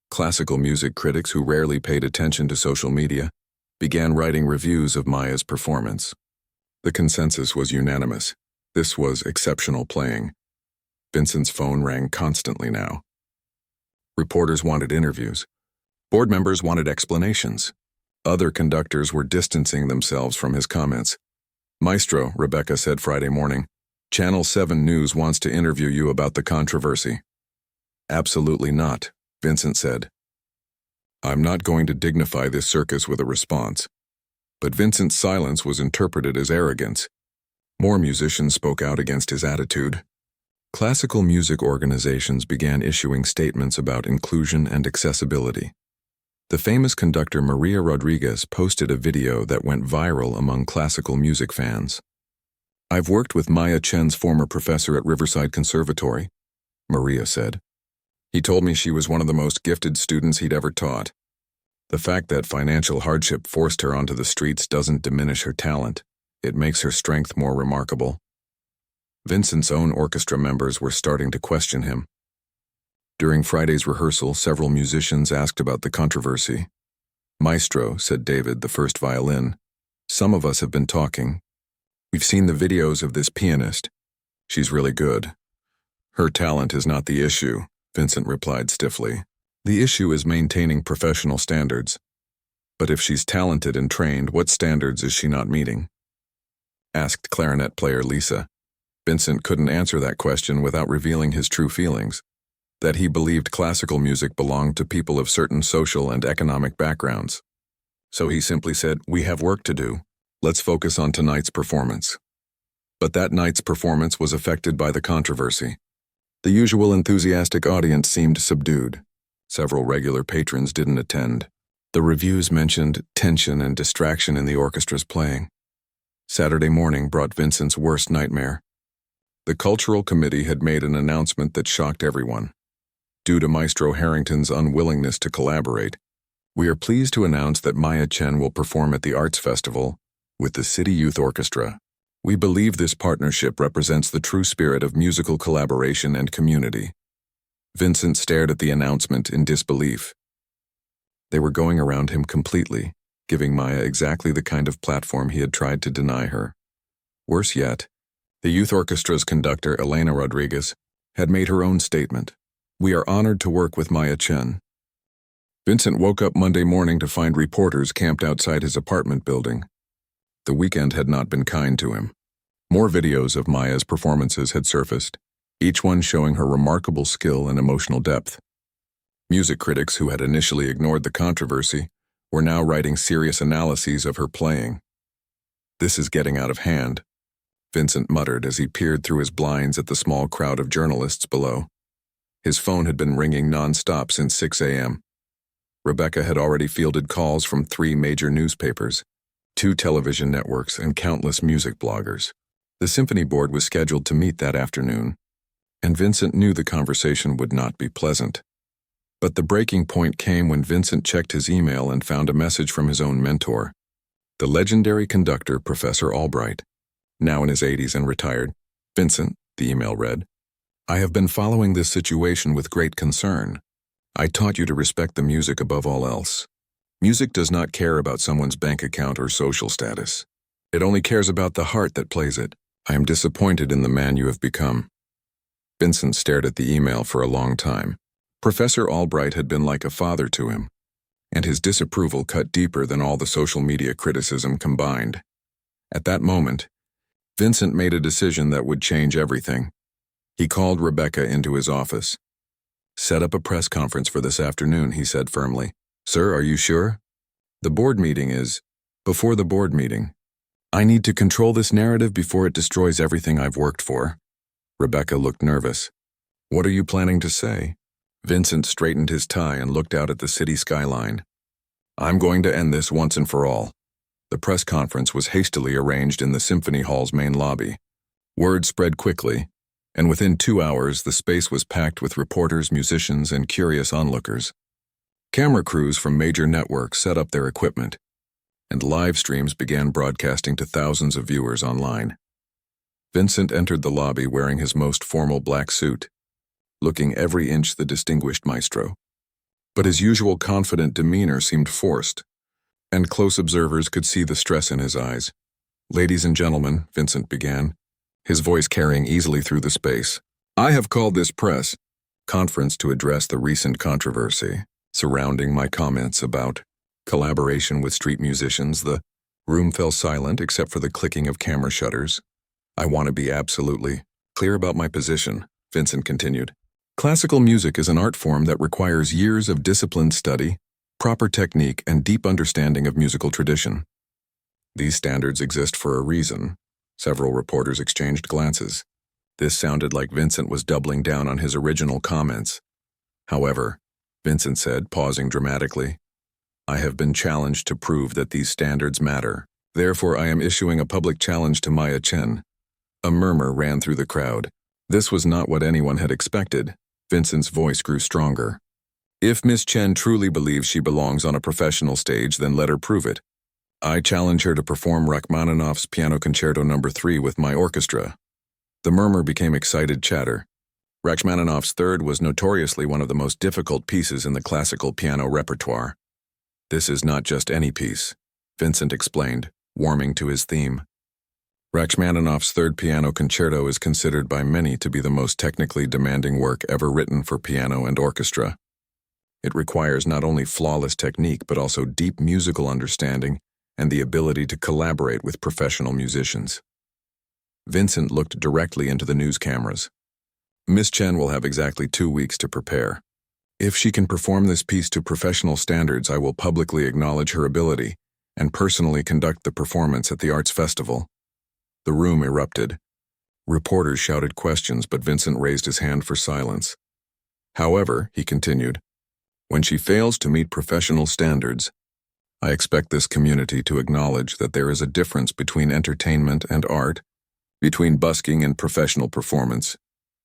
Classical music critics who rarely paid attention to social media began writing reviews of Maya's performance. The consensus was unanimous. This was exceptional playing. Vincent's phone rang constantly now. Reporters wanted interviews. Board members wanted explanations. Other conductors were distancing themselves from his comments. "Maestro," Rebecca said Friday morning, "Channel 7 News wants to interview you about the controversy." "Absolutely not," Vincent said. "I'm not going to dignify this circus with a response." But Vincent's silence was interpreted as arrogance. More musicians spoke out against his attitude. Classical music organizations began issuing statements about inclusion and accessibility. The famous conductor Maria Rodriguez posted a video that went viral among classical music fans. "I've worked with Maya Chen's former professor at Riverside Conservatory," Maria said. "He told me she was one of the most gifted students he'd ever taught. The fact that financial hardship forced her onto the streets doesn't diminish her talent. It makes her strength more remarkable." Vincent's own orchestra members were starting to question him. During Friday's rehearsal, several musicians asked about the controversy. "Maestro," said David, the first violin, "some of us have been talking. We've seen the videos of this pianist. She's really good." "Her talent is not the issue," Vincent replied stiffly. "The issue is maintaining professional standards. But if she's talented and trained, what standards is she not meeting?" Asked clarinet player Lisa. Vincent couldn't answer that question without revealing his true feelings, that he believed classical music belonged to people of certain social and economic backgrounds. So he simply said, "We have work to do. Let's focus on tonight's performance." But that night's performance was affected by the controversy. The usual enthusiastic audience seemed subdued. Several regular patrons didn't attend. The reviews mentioned tension and distraction in the orchestra's playing. Saturday morning brought Vincent's worst nightmare. The Cultural Committee had made an announcement that shocked everyone. Due to Maestro Harrington's unwillingness to collaborate, we are pleased to announce that Maya Chen will perform at the Arts Festival with the City Youth Orchestra. We believe this partnership represents the true spirit of musical collaboration and community. Vincent stared at the announcement in disbelief. They were going around him completely, giving Maya exactly the kind of platform he had tried to deny her. Worse yet, the youth orchestra's conductor, Elena Rodriguez, had made her own statement. "We are honored to work with Maya Chen." Vincent woke up Monday morning to find reporters camped outside his apartment building. The weekend had not been kind to him. More videos of Maya's performances had surfaced, each one showing her remarkable skill and emotional depth. Music critics who had initially ignored the controversy were now writing serious analyses of her playing. "This is getting out of hand," Vincent muttered as he peered through his blinds at the small crowd of journalists below. His phone had been ringing non-stop since 6 a.m. Rebecca had already fielded calls from 3 major newspapers, 2 television networks, and countless music bloggers. The symphony board was scheduled to meet that afternoon, and Vincent knew the conversation would not be pleasant. But the breaking point came when Vincent checked his email and found a message from his own mentor, the legendary conductor Professor Albright, now in his 80s and retired. "Vincent," the email read, "I have been following this situation with great concern. I taught you to respect the music above all else. Music does not care about someone's bank account or social status. It only cares about the heart that plays it. I am disappointed in the man you have become." Vincent stared at the email for a long time. Professor Albright had been like a father to him, and his disapproval cut deeper than all the social media criticism combined. At that moment, Vincent made a decision that would change everything. He called Rebecca into his office. "Set up a press conference for this afternoon," he said firmly. "Sir, are you sure?" "The board meeting is before the board meeting. I need to control this narrative before it destroys everything I've worked for." Rebecca looked nervous. "What are you planning to say?" Vincent straightened his tie and looked out at the city skyline. "I'm going to end this once and for all." The press conference was hastily arranged in the Symphony Hall's main lobby. Word spread quickly, and within 2 hours the space was packed with reporters, musicians, and curious onlookers. Camera crews from major networks set up their equipment, and live streams began broadcasting to thousands of viewers online. Vincent entered the lobby wearing his most formal black suit, looking every inch the distinguished maestro. But his usual confident demeanor seemed forced, and close observers could see the stress in his eyes. "Ladies and gentlemen," Vincent began, his voice carrying easily through the space, "I have called this press conference to address the recent controversy surrounding my comments about collaboration with street musicians." The room fell silent except for the clicking of camera shutters. "I want to be absolutely clear about my position," Vincent continued. "Classical music is an art form that requires years of disciplined study, proper technique, and deep understanding of musical tradition. These standards exist for a reason." Several reporters exchanged glances. This sounded like Vincent was doubling down on his original comments. "However," Vincent said, pausing dramatically, "I have been challenged to prove that these standards matter. Therefore, I am issuing a public challenge to Maya Chen." A murmur ran through the crowd. This was not what anyone had expected. Vincent's voice grew stronger. "If Miss Chen truly believes she belongs on a professional stage, then let her prove it. I challenge her to perform Rachmaninoff's Piano Concerto No. 3 with my orchestra." The murmur became excited chatter. Rachmaninoff's Third was notoriously one of the most difficult pieces in the classical piano repertoire. "This is not just any piece," Vincent explained, warming to his theme. Rachmaninoff's Third Piano Concerto is considered by many to be the most technically demanding work ever written for piano and orchestra. It requires not only flawless technique but also deep musical understanding and the ability to collaborate with professional musicians. Vincent looked directly into the news cameras. "Miss Chen will have exactly 2 weeks to prepare. If she can perform this piece to professional standards, I will publicly acknowledge her ability and personally conduct the performance at the Arts Festival." The room erupted. Reporters shouted questions, but Vincent raised his hand for silence. "However," he continued, "when she fails to meet professional standards, I expect this community to acknowledge that there is a difference between entertainment and art, between busking and professional performance."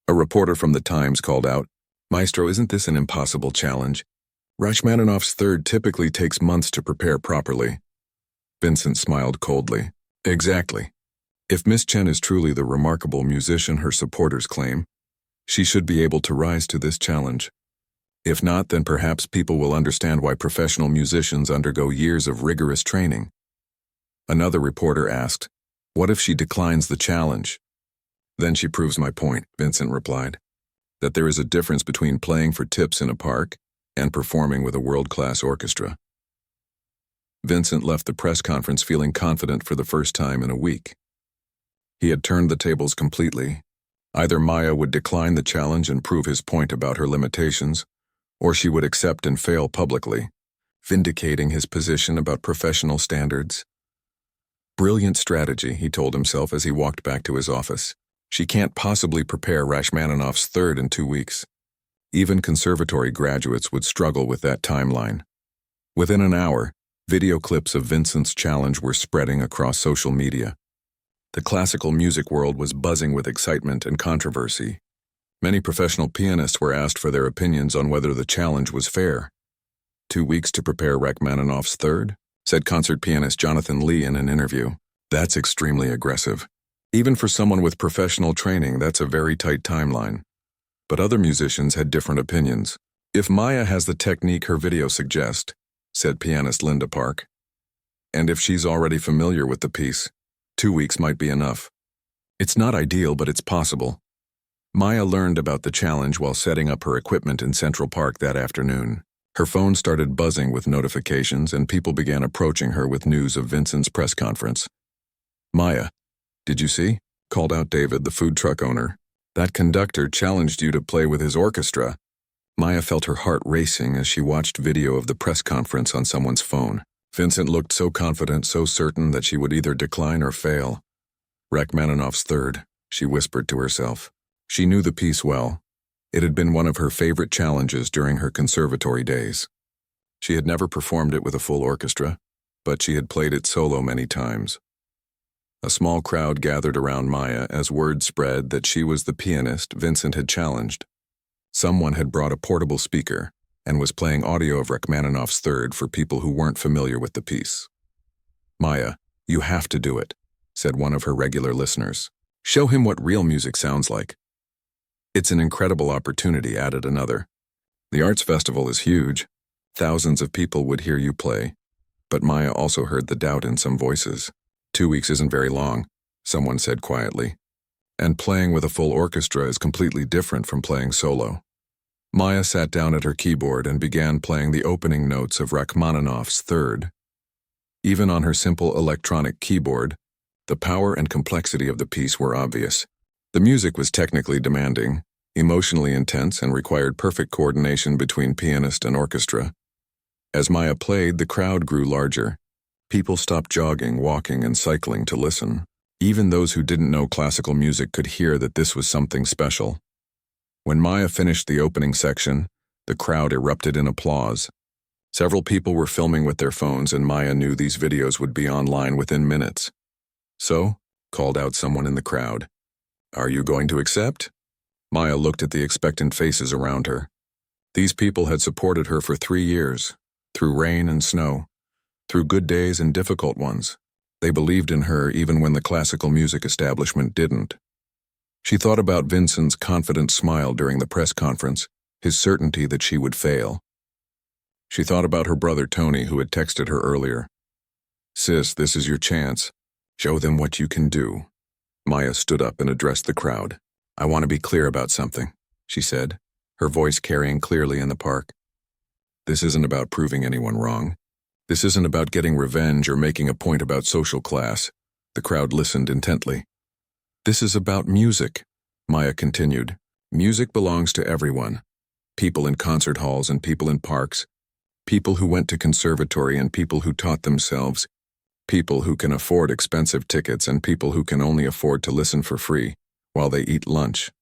A reporter from the Times called out, "Maestro, isn't this an impossible challenge? Rachmaninoff's Third typically takes months to prepare properly." Vincent smiled coldly. "Exactly. If Miss Chen is truly the remarkable musician her supporters claim, she should be able to rise to this challenge. If not, then perhaps people will understand why professional musicians undergo years of rigorous training." Another reporter asked, "What if she declines the challenge?" "Then she proves my point," Vincent replied, "that there is a difference between playing for tips in a park and performing with a world-class orchestra. Vincent left the press conference feeling confident for the first time in a week. He had turned the tables completely. Either Maya would decline the challenge and prove his point about her limitations, or she would accept and fail publicly, vindicating his position about professional standards. Brilliant strategy, he told himself as he walked back to his office. She can't possibly prepare Rachmaninoff's third in 2 weeks. Even conservatory graduates would struggle with that timeline. Within an hour, video clips of Vincent's challenge were spreading across social media. The classical music world was buzzing with excitement and controversy. Many professional pianists were asked for their opinions on whether the challenge was fair. 2 weeks to prepare Rachmaninoff's third, said concert pianist Jonathan Lee in an interview. That's extremely aggressive. Even for someone with professional training, that's a very tight timeline. But other musicians had different opinions. If Maya has the technique her video suggests, said pianist Linda Park, and if she's already familiar with the piece, 2 weeks might be enough. It's not ideal, but it's possible. Maya learned about the challenge while setting up her equipment in Central Park that afternoon. Her phone started buzzing with notifications, and people began approaching her with news of Vincent's press conference. Maya, did you see? Called out David, the food truck owner. That conductor challenged you to play with his orchestra. Maya felt her heart racing as she watched video of the press conference on someone's phone. Vincent looked so confident, so certain that she would either decline or fail. Rachmaninoff's third, she whispered to herself. She knew the piece well. It had been one of her favorite challenges during her conservatory days. She had never performed it with a full orchestra, but she had played it solo many times. A small crowd gathered around Maya as word spread that she was the pianist Vincent had challenged. Someone had brought a portable speaker and was playing audio of Rachmaninoff's third for people who weren't familiar with the piece. Maya, you have to do it, said one of her regular listeners. Show him what real music sounds like. It's an incredible opportunity, added another. The arts festival is huge. Thousands of people would hear you play. But Maya also heard the doubt in some voices. 2 weeks isn't very long, someone said quietly. And playing with a full orchestra is completely different from playing solo. Maya sat down at her keyboard and began playing the opening notes of Rachmaninoff's third. Even on her simple electronic keyboard, the power and complexity of the piece were obvious. The music was technically demanding, emotionally intense, and required perfect coordination between pianist and orchestra. As Maya played, the crowd grew larger. People stopped jogging, walking, and cycling to listen. Even those who didn't know classical music could hear that this was something special. When Maya finished the opening section, the crowd erupted in applause. Several people were filming with their phones, and Maya knew these videos would be online within minutes. So, called out someone in the crowd. Are you going to accept? Maya looked at the expectant faces around her. These people had supported her for 3 years, through rain and snow, through good days and difficult ones. They believed in her even when the classical music establishment didn't. She thought about Vincent's confident smile during the press conference, his certainty that she would fail. She thought about her brother Tony, who had texted her earlier. Sis, this is your chance. Show them what you can do. Maya stood up and addressed the crowd. I want to be clear about something, she said, her voice carrying clearly in the park. This isn't about proving anyone wrong. This isn't about getting revenge or making a point about social class. The crowd listened intently. This is about music, Maya continued. Music belongs to everyone. People in concert halls and people in parks. People who went to conservatory and people who taught themselves. People who can afford expensive tickets and people who can only afford to listen for free while they eat lunch.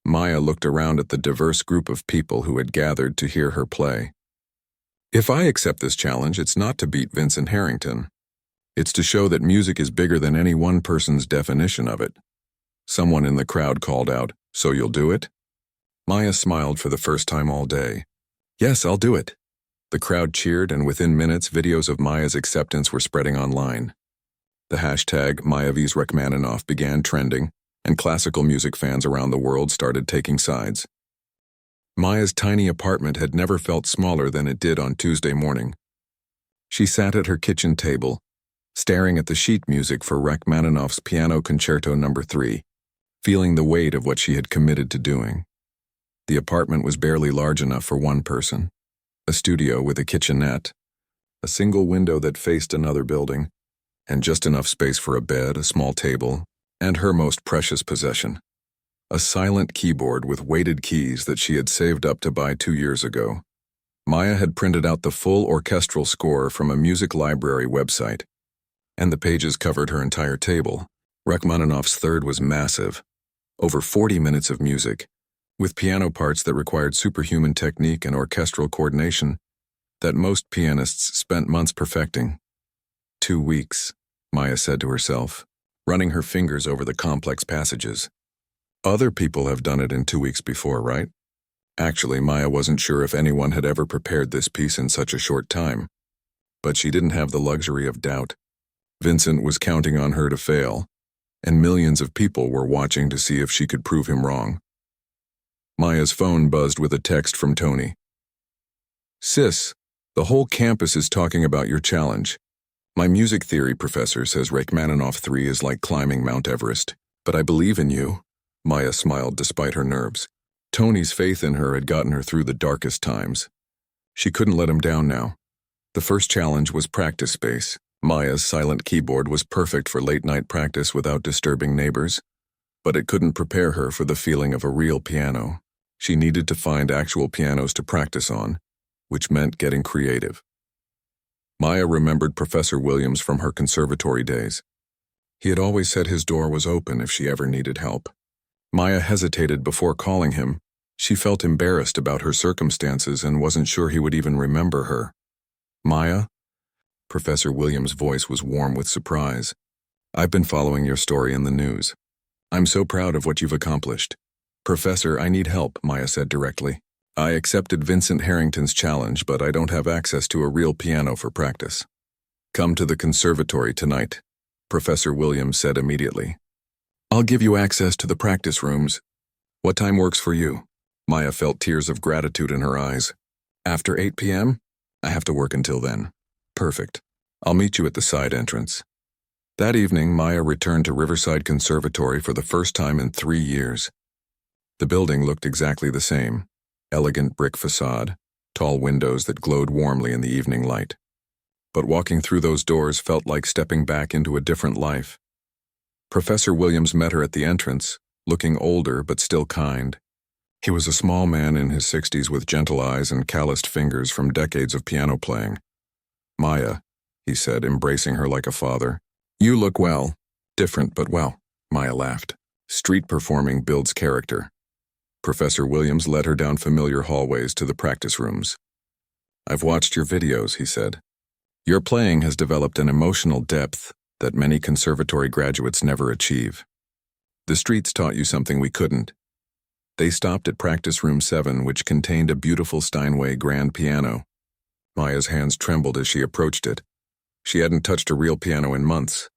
Maya looked around at the diverse group of people who had gathered to hear her play. If I accept this challenge, it's not to beat Vincent Harrington. It's to show that music is bigger than any one person's definition of it. Someone in the crowd called out, So you'll do it? Maya smiled for the first time all day. Yes, I'll do it. The crowd cheered, and within minutes, videos of Maya's acceptance were spreading online. The hashtag #MayaVs Rachmaninoff began trending, and classical music fans around the world started taking sides. Maya's tiny apartment had never felt smaller than it did on Tuesday morning. She sat at her kitchen table, staring at the sheet music for Rachmaninoff's Piano Concerto No. 3, feeling the weight of what she had committed to doing. The apartment was barely large enough for one person. a studio with a kitchenette, a single window that faced another building, and just enough space for a bed, a small table, and her most precious possession, a silent keyboard with weighted keys that she had saved up to buy 2 years ago. Maya had printed out the full orchestral score from a music library website, and the pages covered her entire table. Rachmaninoff's Third was massive, over 40 minutes of music, with piano parts that required superhuman technique and orchestral coordination that most pianists spent months perfecting. 2 weeks, Maya said to herself, running her fingers over the complex passages. Other people have done it in 2 weeks before, right? Actually, Maya wasn't sure if anyone had ever prepared this piece in such a short time, but she didn't have the luxury of doubt. Vincent was counting on her to fail, and millions of people were watching to see if she could prove him wrong. Maya's phone buzzed with a text from Tony. "Sis, the whole campus is talking about your challenge. My music theory professor says Rachmaninoff 3 is like climbing Mount Everest, but I believe in you." Maya smiled despite her nerves. Tony's faith in her had gotten her through the darkest times. She couldn't let him down now. The first challenge was practice space. Maya's silent keyboard was perfect for late-night practice without disturbing neighbors, but it couldn't prepare her for the feeling of a real piano. She needed to find actual pianos to practice on, which meant getting creative. Maya remembered Professor Williams from her conservatory days. He had always said his door was open if she ever needed help. Maya hesitated before calling him. She felt embarrassed about her circumstances and wasn't sure he would even remember her. "Maya?" Professor Williams' voice was warm with surprise. "I've been following your story in the news. I'm so proud of what you've accomplished." "Professor, I need help," Maya said directly. "I accepted Vincent Harrington's challenge, but I don't have access to a real piano for practice." "Come to the conservatory tonight," Professor Williams said immediately. "I'll give you access to the practice rooms. What time works for you?" Maya felt tears of gratitude in her eyes. "After 8 p.m.? I have to work until then." "Perfect. I'll meet you at the side entrance." That evening, Maya returned to Riverside Conservatory for the first time in 3 years. The building looked exactly the same. Elegant brick facade, tall windows that glowed warmly in the evening light. But walking through those doors felt like stepping back into a different life. Professor Williams met her at the entrance, looking older but still kind. He was a small man in his 60s with gentle eyes and calloused fingers from decades of piano playing. "Maya," he said, embracing her like a father. "You look well. Different but well." Maya laughed. "Street performing builds character." Professor Williams led her down familiar hallways to the practice rooms. "I've watched your videos," he said. "Your playing has developed an emotional depth that many conservatory graduates never achieve. The streets taught you something we couldn't." They stopped at practice room 7, which contained a beautiful Steinway grand piano. Maya's hands trembled as she approached it. She hadn't touched a real piano in months.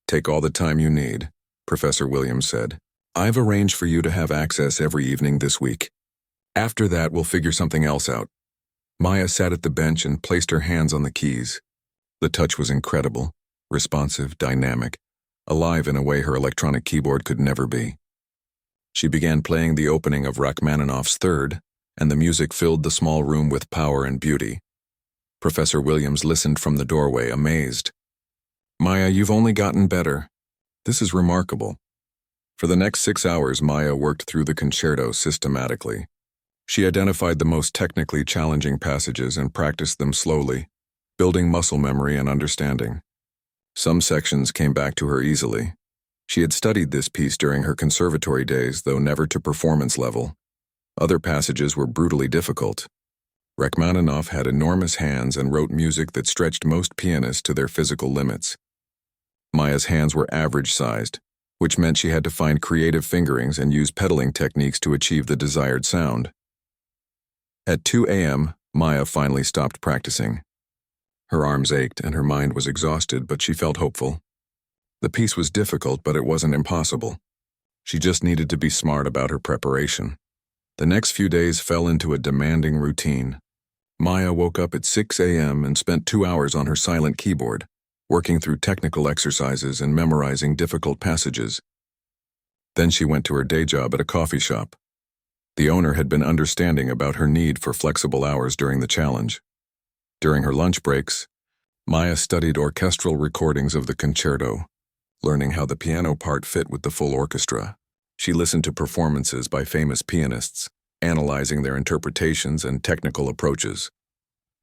"Take all the time you need," Professor Williams said. "I've arranged for you to have access every evening this week. After that, we'll figure something else out." Maya sat at the bench and placed her hands on the keys. The touch was incredible, responsive, dynamic, alive in a way her electronic keyboard could never be. She began playing the opening of Rachmaninoff's Third, and the music filled the small room with power and beauty. Professor Williams listened from the doorway, amazed. "Maya, you've only gotten better. This is remarkable." For the next 6 hours, Maya worked through the concerto systematically. She identified the most technically challenging passages and practiced them slowly, building muscle memory and understanding. Some sections came back to her easily. She had studied this piece during her conservatory days, though never to performance level. Other passages were brutally difficult. Rachmaninoff had enormous hands and wrote music that stretched most pianists to their physical limits. Maya's hands were average-sized, which meant she had to find creative fingerings and use pedaling techniques to achieve the desired sound. At 2 a.m., Maya finally stopped practicing. Her arms ached and her mind was exhausted, but she felt hopeful. The piece was difficult, but it wasn't impossible. She just needed to be smart about her preparation. The next few days fell into a demanding routine. Maya woke up at 6 a.m. and spent 2 hours on her silent keyboard, working through technical exercises and memorizing difficult passages. Then she went to her day job at a coffee shop. The owner had been understanding about her need for flexible hours during the challenge. During her lunch breaks, Maya studied orchestral recordings of the concerto, learning how the piano part fit with the full orchestra. She listened to performances by famous pianists, analyzing their interpretations and technical approaches.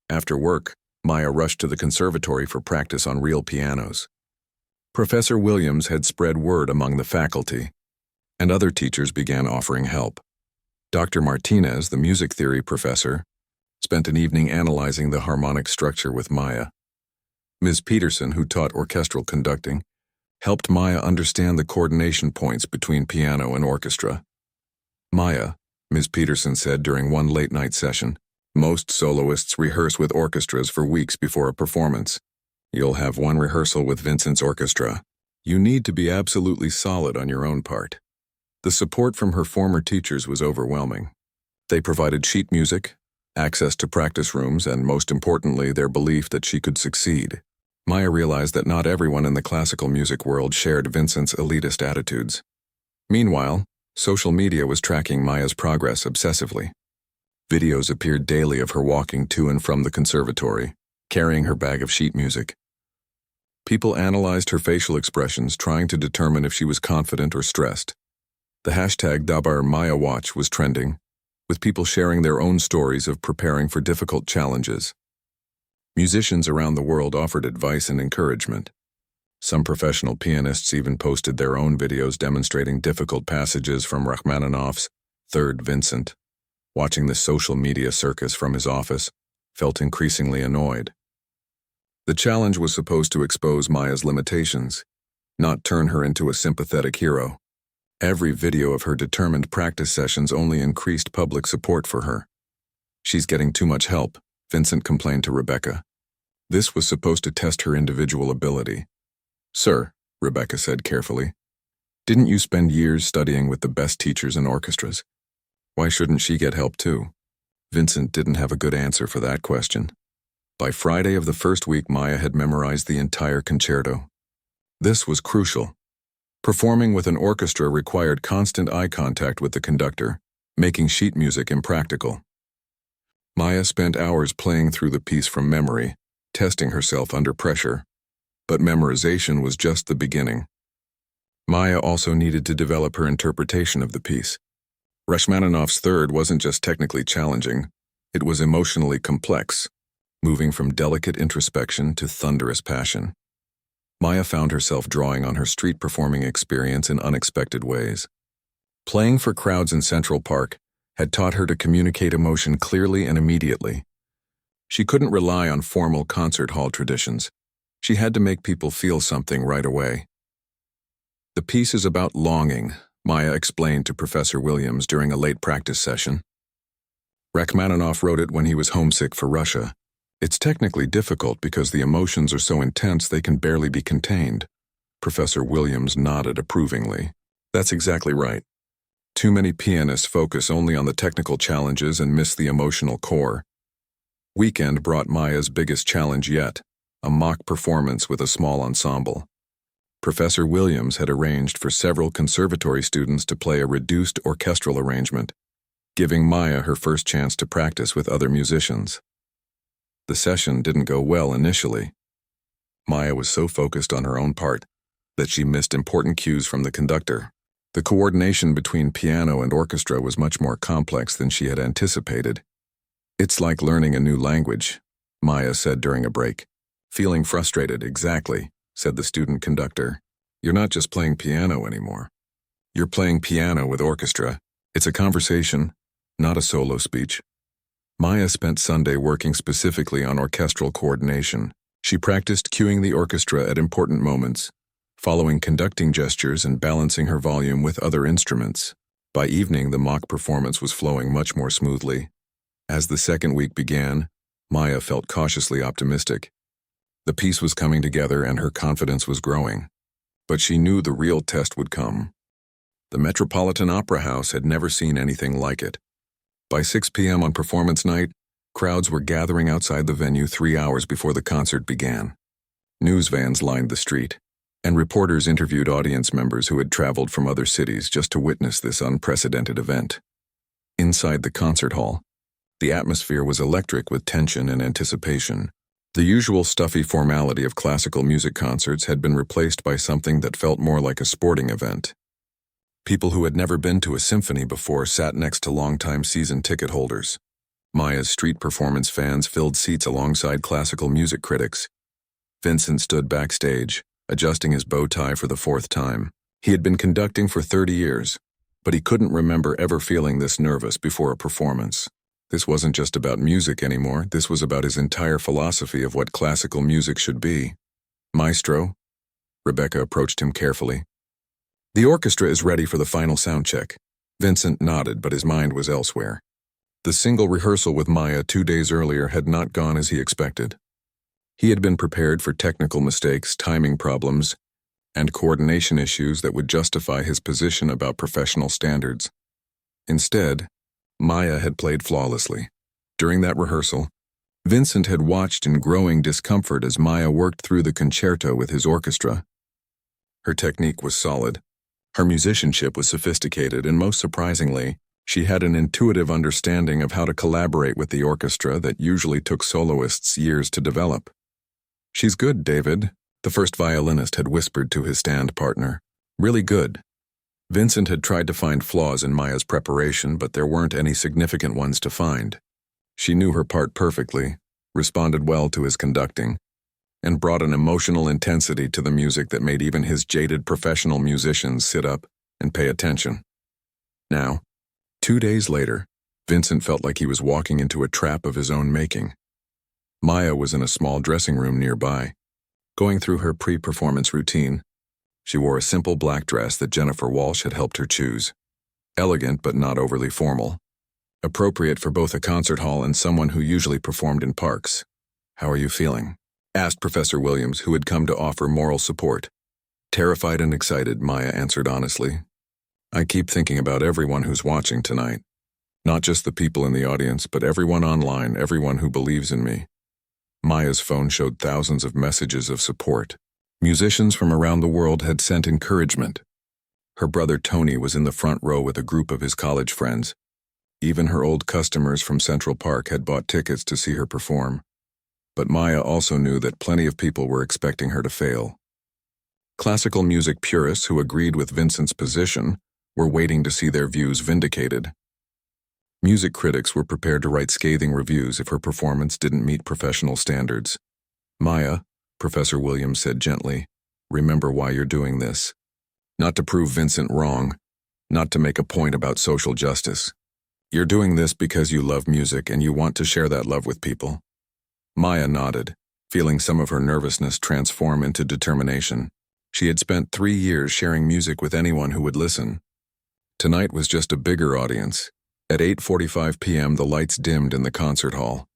After work, Maya rushed to the conservatory for practice on real pianos. Professor Williams had spread word among the faculty, and other teachers began offering help. Dr. Martinez, the music theory professor, spent an evening analyzing the harmonic structure with Maya. Ms. Peterson, who taught orchestral conducting, helped Maya understand the coordination points between piano and orchestra. Maya, Ms. Peterson said during one late-night session, most soloists rehearse with orchestras for weeks before a performance. You'll have one rehearsal with Vincent's orchestra. You need to be absolutely solid on your own part. The support from her former teachers was overwhelming. They provided sheet music, access to practice rooms, and most importantly, their belief that she could succeed. Maya realized that not everyone in the classical music world shared Vincent's elitist attitudes. Meanwhile, social media was tracking Maya's progress obsessively. Videos appeared daily of her walking to and from the conservatory, carrying her bag of sheet music. People analyzed her facial expressions, trying to determine if she was confident or stressed. The hashtag #MayaWatch was trending, with people sharing their own stories of preparing for difficult challenges. Musicians around the world offered advice and encouragement. Some professional pianists even posted their own videos demonstrating difficult passages from Rachmaninoff's Third Vincent. Watching this social media circus from his office, felt increasingly annoyed. The challenge was supposed to expose Maya's limitations, not turn her into a sympathetic hero. Every video of her determined practice sessions only increased public support for her. She's getting too much help, Vincent complained to Rebecca. This was supposed to test her individual ability. Sir, Rebecca said carefully, didn't you spend years studying with the best teachers and orchestras? Why shouldn't she get help too? Vincent didn't have a good answer for that question. By Friday of the first week, Maya had memorized the entire concerto. This was crucial. Performing with an orchestra required constant eye contact with the conductor, making sheet music impractical. Maya spent hours playing through the piece from memory, testing herself under pressure. But memorization was just the beginning. Maya also needed to develop her interpretation of the piece. Rachmaninoff's Third wasn't just technically challenging, it was emotionally complex, moving from delicate introspection to thunderous passion. Maya found herself drawing on her street performing experience in unexpected ways. Playing for crowds in Central Park had taught her to communicate emotion clearly and immediately. She couldn't rely on formal concert hall traditions. She had to make people feel something right away. The piece is about longing, Maya explained to Professor Williams during a late practice session. Rachmaninoff wrote it when he was homesick for Russia. It's technically difficult because the emotions are so intense they can barely be contained. Professor Williams nodded approvingly. That's exactly right. Too many pianists focus only on the technical challenges and miss the emotional core. Weekend brought Maya's biggest challenge yet, a mock performance with a small ensemble. Professor Williams had arranged for several conservatory students to play a reduced orchestral arrangement, giving Maya her first chance to practice with other musicians. The session didn't go well initially. Maya was so focused on her own part that she missed important cues from the conductor. The coordination between piano and orchestra was much more complex than she had anticipated. It's like learning a new language, Maya said during a break. Feeling frustrated, exactly, said the student conductor. You're not just playing piano anymore. You're playing piano with orchestra. It's a conversation, not a solo speech. Maya spent Sunday working specifically on orchestral coordination. She practiced cueing the orchestra at important moments, following conducting gestures and balancing her volume with other instruments. By evening, the mock performance was flowing much more smoothly. As the second week began, Maya felt cautiously optimistic. The piece was coming together and her confidence was growing. But she knew the real test would come. The Metropolitan Opera House had never seen anything like it. By 6 p.m. on performance night, crowds were gathering outside the venue 3 hours before the concert began. News vans lined the street, and reporters interviewed audience members who had traveled from other cities just to witness this unprecedented event. Inside the concert hall, the atmosphere was electric with tension and anticipation. The usual stuffy formality of classical music concerts had been replaced by something that felt more like a sporting event. People who had never been to a symphony before sat next to longtime season ticket holders. Maya's street performance fans filled seats alongside classical music critics. Vincent stood backstage, adjusting his bow tie for the fourth time. He had been conducting for 30 years, but he couldn't remember ever feeling this nervous before a performance. This wasn't just about music anymore, this was about his entire philosophy of what classical music should be. "Maestro?" Rebecca approached him carefully. "The orchestra is ready for the final sound check." Vincent nodded, but his mind was elsewhere. The single rehearsal with Maya 2 days earlier had not gone as he expected. He had been prepared for technical mistakes, timing problems, and coordination issues that would justify his position about professional standards. Instead, Maya had played flawlessly. During that rehearsal, Vincent had watched in growing discomfort as Maya worked through the concerto with his orchestra. Her technique was solid, her musicianship was sophisticated, and most surprisingly, she had an intuitive understanding of how to collaborate with the orchestra that usually took soloists years to develop. "She's good, David," the first violinist had whispered to his stand partner. "Really good." Vincent had tried to find flaws in Maya's preparation, but there weren't any significant ones to find. She knew her part perfectly, responded well to his conducting, and brought an emotional intensity to the music that made even his jaded professional musicians sit up and pay attention. Now, 2 days later, Vincent felt like he was walking into a trap of his own making. Maya was in a small dressing room nearby, going through her pre-performance routine. She wore a simple black dress that Jennifer Walsh had helped her choose. Elegant but not overly formal. Appropriate for both a concert hall and someone who usually performed in parks. "How are you feeling?" asked Professor Williams, who had come to offer moral support. "Terrified and excited," Maya answered honestly. "I keep thinking about everyone who's watching tonight. Not just the people in the audience, but everyone online, everyone who believes in me." Maya's phone showed thousands of messages of support. Musicians from around the world had sent encouragement. Her brother Tony was in the front row with a group of his college friends. Even her old customers from Central Park had bought tickets to see her perform. But Maya also knew that plenty of people were expecting her to fail. Classical music purists who agreed with Vincent's position were waiting to see their views vindicated. Music critics were prepared to write scathing reviews if her performance didn't meet professional standards. "Maya," Professor Williams said gently, "remember why you're doing this. Not to prove Vincent wrong, not to make a point about social justice. You're doing this because you love music and you want to share that love with people." Maya nodded, feeling some of her nervousness transform into determination. She had spent 3 years sharing music with anyone who would listen. Tonight was just a bigger audience. At 8:45 p.m., the lights dimmed in the concert hall.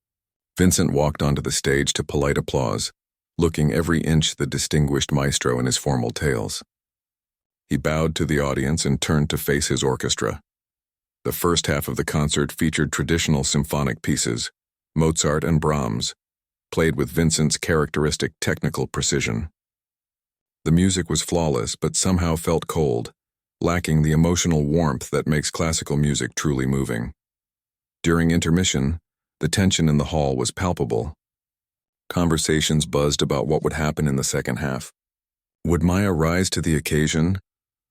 Vincent walked onto the stage to polite applause, looking every inch the distinguished maestro in his formal tales. He bowed to the audience and turned to face his orchestra. The first half of the concert featured traditional symphonic pieces, Mozart and Brahms, played with Vincent's characteristic technical precision. The music was flawless but somehow felt cold, lacking the emotional warmth that makes classical music truly moving. During intermission, the tension in the hall was palpable. Conversations buzzed about what would happen in the second half. Would Maya rise to the occasion,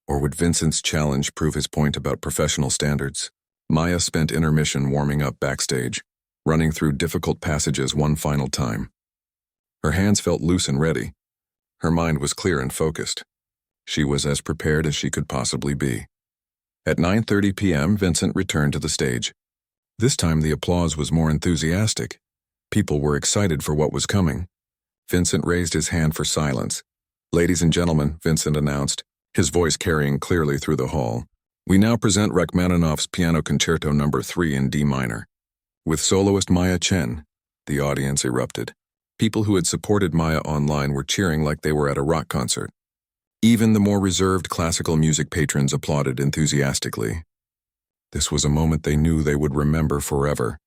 or would Vincent's challenge prove his point about professional standards? Maya spent intermission warming up backstage, running through difficult passages one final time. Her hands felt loose and ready. Her mind was clear and focused. She was as prepared as she could possibly be. At 9:30 p.m., Vincent returned to the stage. This time the applause was more enthusiastic. People were excited for what was coming. Vincent raised his hand for silence. "Ladies and gentlemen," Vincent announced, his voice carrying clearly through the hall, "we now present Rachmaninoff's Piano Concerto No. 3 in D minor. With soloist Maya Chen." The audience erupted. People who had supported Maya online were cheering like they were at a rock concert. Even the more reserved classical music patrons applauded enthusiastically. This was a moment they knew they would remember forever.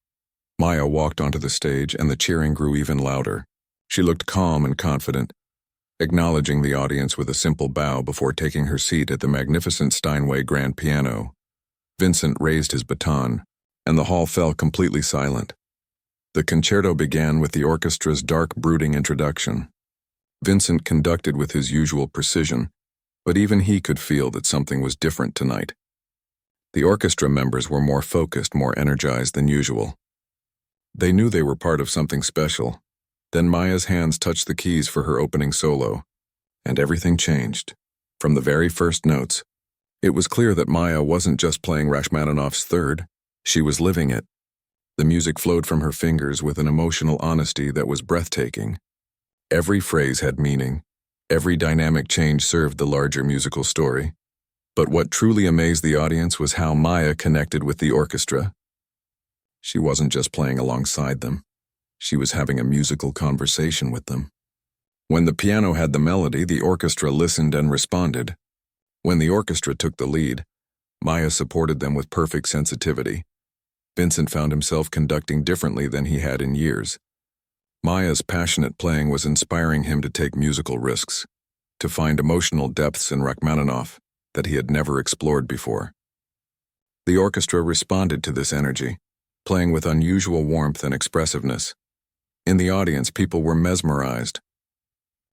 Maya walked onto the stage and the cheering grew even louder. She looked calm and confident, acknowledging the audience with a simple bow before taking her seat at the magnificent Steinway grand piano. Vincent raised his baton, and the hall fell completely silent. The concerto began with the orchestra's dark, brooding introduction. Vincent conducted with his usual precision, but even he could feel that something was different tonight. The orchestra members were more focused, more energized than usual. They knew they were part of something special. Then Maya's hands touched the keys for her opening solo, and everything changed. From the very first notes, it was clear that Maya wasn't just playing Rachmaninoff's third, she was living it. The music flowed from her fingers with an emotional honesty that was breathtaking. Every phrase had meaning. Every dynamic change served the larger musical story. But what truly amazed the audience was how Maya connected with the orchestra. She wasn't just playing alongside them. She was having a musical conversation with them. When the piano had the melody, the orchestra listened and responded. When the orchestra took the lead, Maya supported them with perfect sensitivity. Vincent found himself conducting differently than he had in years. Maya's passionate playing was inspiring him to take musical risks, to find emotional depths in Rachmaninoff that he had never explored before. The orchestra responded to this energy, playing with unusual warmth and expressiveness. In the audience, people were mesmerized.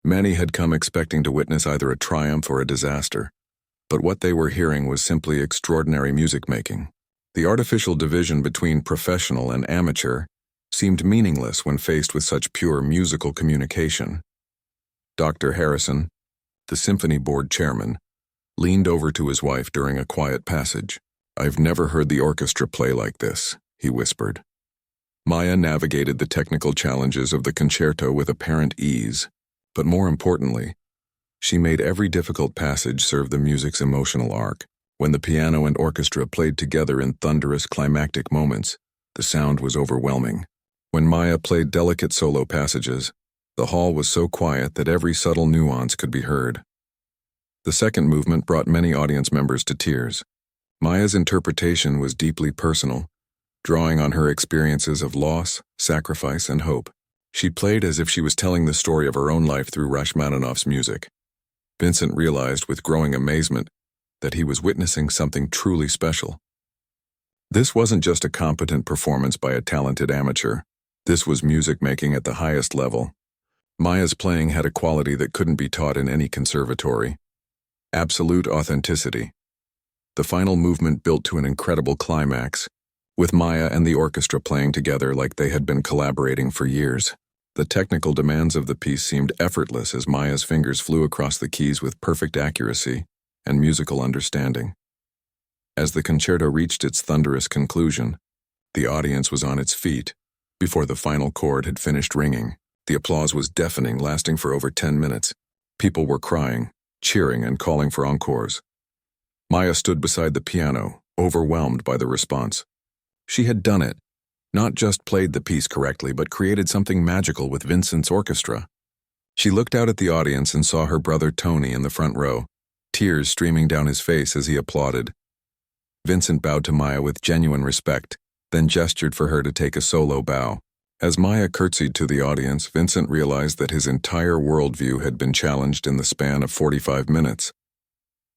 Many had come expecting to witness either a triumph or a disaster, but what they were hearing was simply extraordinary music-making. The artificial division between professional and amateur seemed meaningless when faced with such pure musical communication. Dr. Harrison, the symphony board chairman, leaned over to his wife during a quiet passage. "I've never heard the orchestra play like this," he whispered. Maya navigated the technical challenges of the concerto with apparent ease, but more importantly, she made every difficult passage serve the music's emotional arc. When the piano and orchestra played together in thunderous climactic moments, the sound was overwhelming. When Maya played delicate solo passages, the hall was so quiet that every subtle nuance could be heard. The second movement brought many audience members to tears. Maya's interpretation was deeply personal, drawing on her experiences of loss, sacrifice, and hope. She played as if she was telling the story of her own life through Rachmaninoff's music. Vincent realized with growing amazement that he was witnessing something truly special. This wasn't just a competent performance by a talented amateur. This was music making at the highest level. Maya's playing had a quality that couldn't be taught in any conservatory. Absolute authenticity. The final movement built to an incredible climax, with Maya and the orchestra playing together like they had been collaborating for years. The technical demands of the piece seemed effortless as Maya's fingers flew across the keys with perfect accuracy and musical understanding. As the concerto reached its thunderous conclusion, the audience was on its feet. Before the final chord had finished ringing, the applause was deafening, lasting for over 10 minutes. People were crying, cheering, and calling for encores. Maya stood beside the piano, overwhelmed by the response. She had done it, not just played the piece correctly, but created something magical with Vincent's orchestra. She looked out at the audience and saw her brother Tony in the front row, tears streaming down his face as he applauded. Vincent bowed to Maya with genuine respect, then gestured for her to take a solo bow. As Maya curtsied to the audience, Vincent realized that his entire worldview had been challenged in the span of 45 minutes.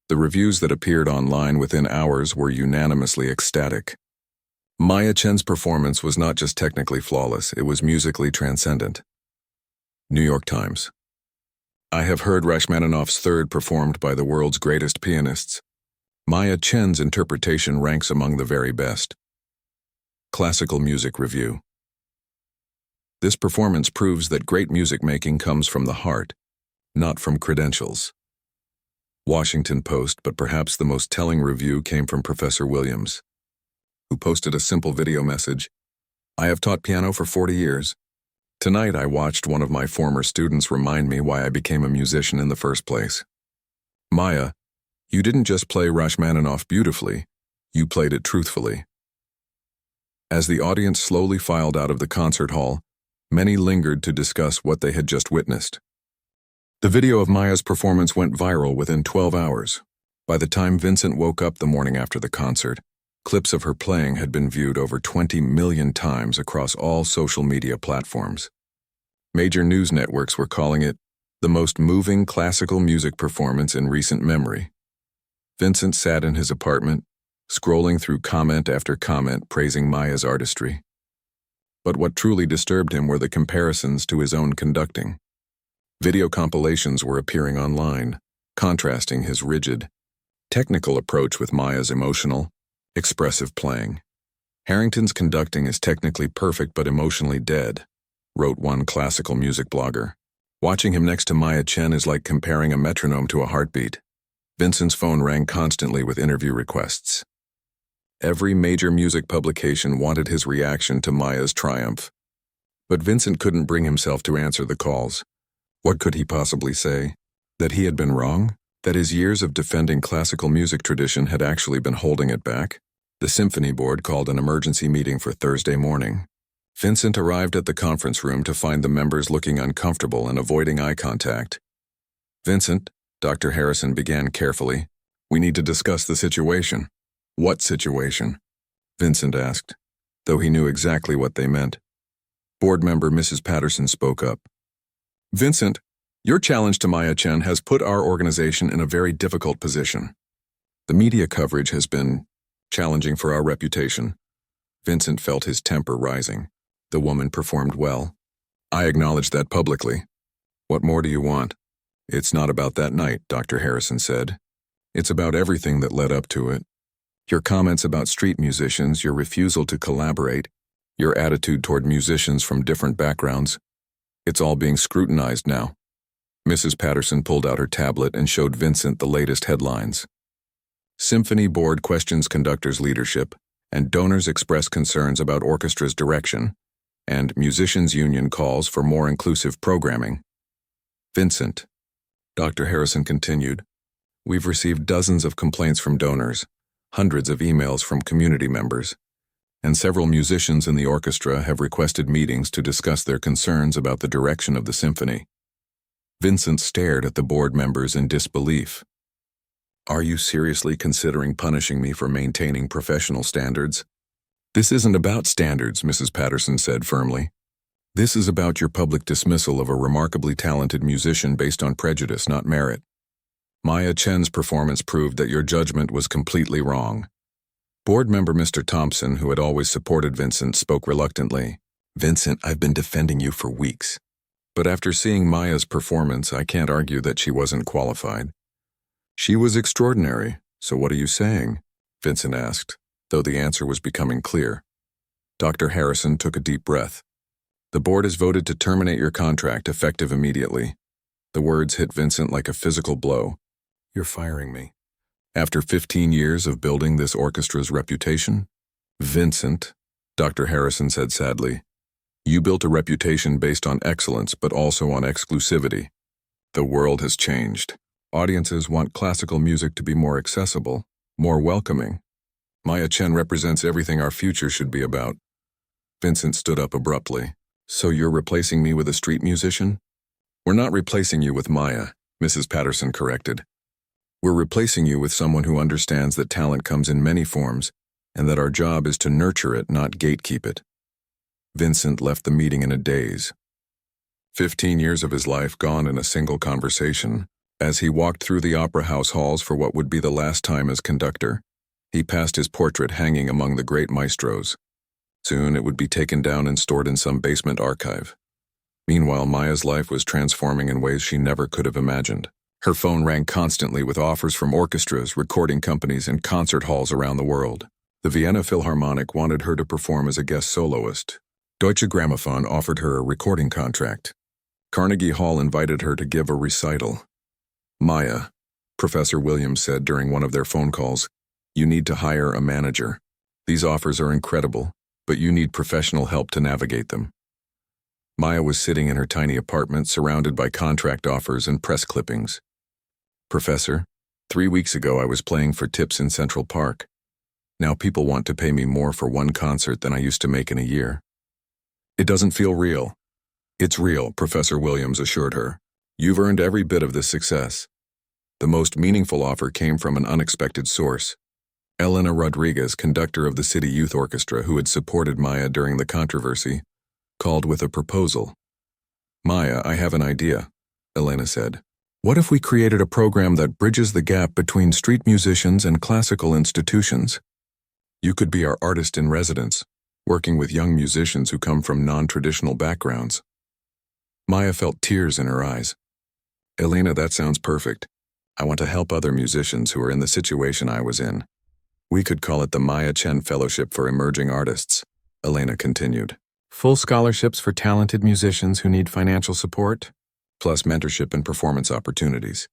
The reviews that appeared online within hours were unanimously ecstatic. Maya Chen's performance was not just technically flawless, it was musically transcendent. New York Times. I have heard Rachmaninoff's third performed by the world's greatest pianists. Maya Chen's interpretation ranks among the very best. Classical Music Review. This performance proves that great music making comes from the heart, not from credentials. Washington Post, but perhaps the most telling review came from Professor Williams, who posted a simple video message. I have taught piano for 40 years. Tonight I watched one of my former students remind me why I became a musician in the first place. Maya, you didn't just play Rachmaninoff beautifully, you played it truthfully. As the audience slowly filed out of the concert hall, many lingered to discuss what they had just witnessed. The video of Maya's performance went viral within 12 hours. By the time Vincent woke up the morning after the concert, clips of her playing had been viewed over 20 million times across all social media platforms. Major news networks were calling it the most moving classical music performance in recent memory. Vincent sat in his apartment, scrolling through comment after comment praising Maya's artistry. But what truly disturbed him were the comparisons to his own conducting. Video compilations were appearing online, contrasting his rigid, technical approach with Maya's emotional, expressive playing. "Harrington's conducting is technically perfect but emotionally dead," wrote one classical music blogger. "Watching him next to Maya Chen is like comparing a metronome to a heartbeat." Vincent's phone rang constantly with interview requests. Every major music publication wanted his reaction to Maya's triumph. But Vincent couldn't bring himself to answer the calls. What could he possibly say? That he had been wrong? That his years of defending classical music tradition had actually been holding it back? The Symphony Board called an emergency meeting for Thursday morning. Vincent arrived at the conference room to find the members looking uncomfortable and avoiding eye contact. "Vincent," Dr. Harrison began carefully, "we need to discuss the situation." "What situation?" Vincent asked, though he knew exactly what they meant. Board member Mrs. Patterson spoke up. "Vincent, your challenge to Maya Chen has put our organization in a very difficult position. The media coverage has been challenging for our reputation." Vincent felt his temper rising. The woman performed well. "I acknowledge that publicly. What more do you want?" "It's not about that night," Dr. Harrison said. "It's about everything that led up to it. Your comments about street musicians, your refusal to collaborate, your attitude toward musicians from different backgrounds. It's all being scrutinized now." Mrs. Patterson pulled out her tablet and showed Vincent the latest headlines. "Symphony Board questions conductor's leadership, and donors express concerns about orchestra's direction, and Musicians Union calls for more inclusive programming." "Vincent," Dr. Harrison continued, "we've received dozens of complaints from donors, hundreds of emails from community members, and several musicians in the orchestra have requested meetings to discuss their concerns about the direction of the symphony." Vincent stared at the board members in disbelief. "Are you seriously considering punishing me for maintaining professional standards?" "This isn't about standards," Mrs. Patterson said firmly. "This is about your public dismissal of a remarkably talented musician based on prejudice, not merit. Maya Chen's performance proved that your judgment was completely wrong." Board member Mr. Thompson, who had always supported Vincent, spoke reluctantly. "Vincent, I've been defending you for weeks. But after seeing Maya's performance, I can't argue that she wasn't qualified." "She was extraordinary, so what are you saying?" Vincent asked, though the answer was becoming clear. Dr. Harrison took a deep breath. "The board has voted to terminate your contract effective immediately." The words hit Vincent like a physical blow. "You're firing me. After 15 years of building this orchestra's reputation?" "Vincent," Dr. Harrison said sadly, "you built a reputation based on excellence but also on exclusivity. The world has changed. Audiences want classical music to be more accessible, more welcoming. Maya Chen represents everything our future should be about." Vincent stood up abruptly. "So you're replacing me with a street musician?" "We're not replacing you with Maya," Mrs. Patterson corrected. "We're replacing you with someone who understands that talent comes in many forms and that our job is to nurture it, not gatekeep it." Vincent left the meeting in a daze. 15 years of his life gone in a single conversation. As he walked through the opera house halls for what would be the last time as conductor, he passed his portrait hanging among the great maestros. Soon it would be taken down and stored in some basement archive. Meanwhile, Maya's life was transforming in ways she never could have imagined. Her phone rang constantly with offers from orchestras, recording companies, and concert halls around the world. The Vienna Philharmonic wanted her to perform as a guest soloist. Deutsche Grammophon offered her a recording contract. Carnegie Hall invited her to give a recital. "Maya," Professor Williams said during one of their phone calls, "you need to hire a manager. These offers are incredible, but you need professional help to navigate them." Maya was sitting in her tiny apartment surrounded by contract offers and press clippings. "Professor, 3 weeks ago I was playing for tips in Central Park. Now people want to pay me more for one concert than I used to make in a year. It doesn't feel real." "It's real," Professor Williams assured her. "You've earned every bit of this success." The most meaningful offer came from an unexpected source. Elena Rodriguez, conductor of the City Youth Orchestra who had supported Maya during the controversy, called with a proposal. "Maya, I have an idea," Elena said. "What if we created a program that bridges the gap between street musicians and classical institutions? You could be our artist in residence, working with young musicians who come from non-traditional backgrounds. Maya felt tears in her eyes. Elena, that sounds perfect. I want to help other musicians who are in the situation I was in. We could call it the Maya Chen Fellowship for Emerging Artists, Elena continued. Full scholarships for talented musicians who need financial support, plus mentorship and performance opportunities.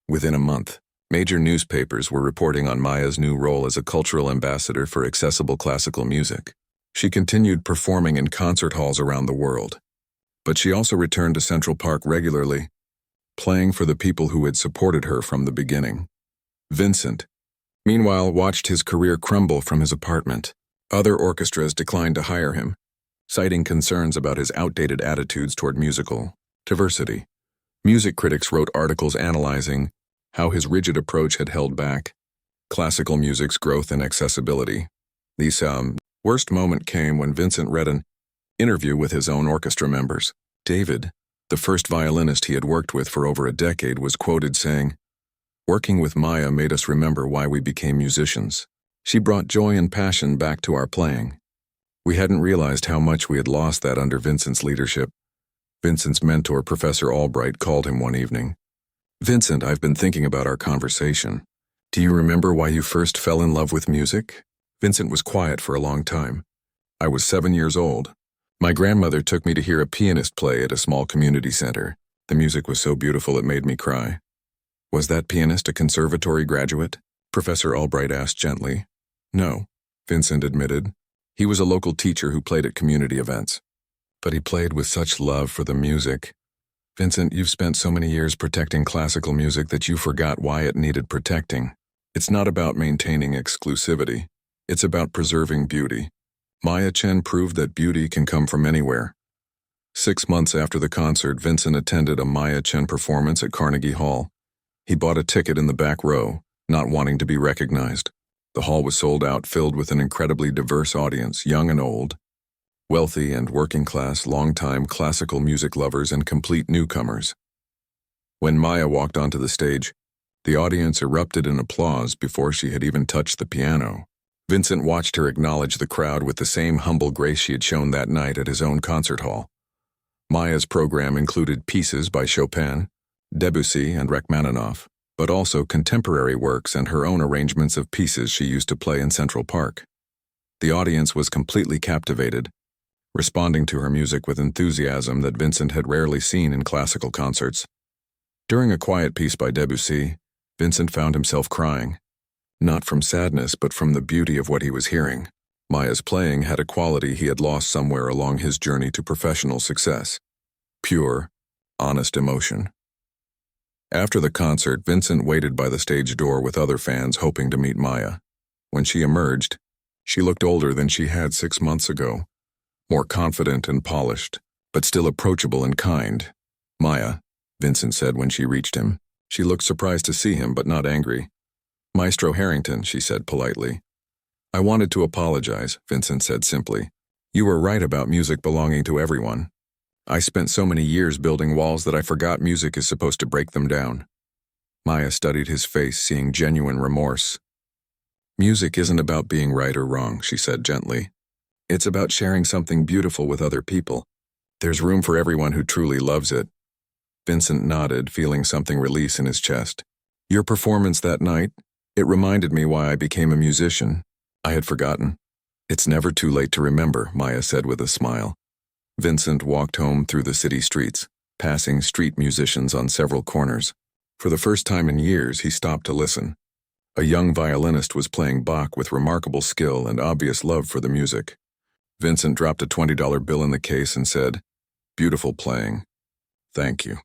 Within a month, major newspapers were reporting on Maya's new role as a cultural ambassador for accessible classical music. She continued performing in concert halls around the world. But she also returned to Central Park regularly, playing for the people who had supported her from the beginning. Vincent, meanwhile, watched his career crumble from his apartment. Other orchestras declined to hire him, citing concerns about his outdated attitudes toward musical diversity. Music critics wrote articles analyzing how his rigid approach had held back classical music's growth and accessibility. The worst moment came when Vincent read an interview with his own orchestra members. David, the first violinist he had worked with for over a decade, was quoted saying, "Working with Maya made us remember why we became musicians. She brought joy and passion back to our playing. We hadn't realized how much we had lost that under Vincent's leadership." Vincent's mentor, Professor Albright, called him one evening. "Vincent, I've been thinking about our conversation. Do you remember why you first fell in love with music?" Vincent was quiet for a long time. "I was 7 years old. My grandmother took me to hear a pianist play at a small community center. The music was so beautiful it made me cry." "Was that pianist a conservatory graduate?" Professor Albright asked gently. "No," Vincent admitted. "He was a local teacher who played at community events. But he played with such love for the music. Vincent, you've spent so many years protecting classical music that you forgot why it needed protecting. It's not about maintaining exclusivity. It's about preserving beauty. Maya Chen proved that beauty can come from anywhere." 6 months after the concert, Vincent attended a Maya Chen performance at Carnegie Hall. He bought a ticket in the back row, not wanting to be recognized. The hall was sold out, filled with an incredibly diverse audience, young and old, wealthy and working class, longtime classical music lovers, and complete newcomers. When Maya walked onto the stage, the audience erupted in applause before she had even touched the piano. Vincent watched her acknowledge the crowd with the same humble grace she had shown that night at his own concert hall. Maya's program included pieces by Chopin, Debussy, and Rachmaninoff, but also contemporary works and her own arrangements of pieces she used to play in Central Park. The audience was completely captivated, responding to her music with enthusiasm that Vincent had rarely seen in classical concerts. During a quiet piece by Debussy, Vincent found himself crying, not from sadness but from the beauty of what he was hearing. Maya's playing had a quality he had lost somewhere along his journey to professional success: pure, honest emotion. After the concert, Vincent waited by the stage door with other fans hoping to meet Maya. When she emerged, she looked older than she had 6 months ago, more confident and polished, but still approachable and kind. "Maya," Vincent said when she reached him. She looked surprised to see him, but not angry. "Maestro Harrington," she said politely. "I wanted to apologize," Vincent said simply. "You were right about music belonging to everyone. I spent so many years building walls that I forgot music is supposed to break them down." Maya studied his face, seeing genuine remorse. "Music isn't about being right or wrong," she said gently. "It's about sharing something beautiful with other people. There's room for everyone who truly loves it." Vincent nodded, feeling something release in his chest. "Your performance that night, it reminded me why I became a musician. I had forgotten." "It's never too late to remember," Maya said with a smile. Vincent walked home through the city streets, passing street musicians on several corners. For the first time in years, he stopped to listen. A young violinist was playing Bach with remarkable skill and obvious love for the music. Vincent dropped a $20 bill in the case and said, "Beautiful playing. Thank you."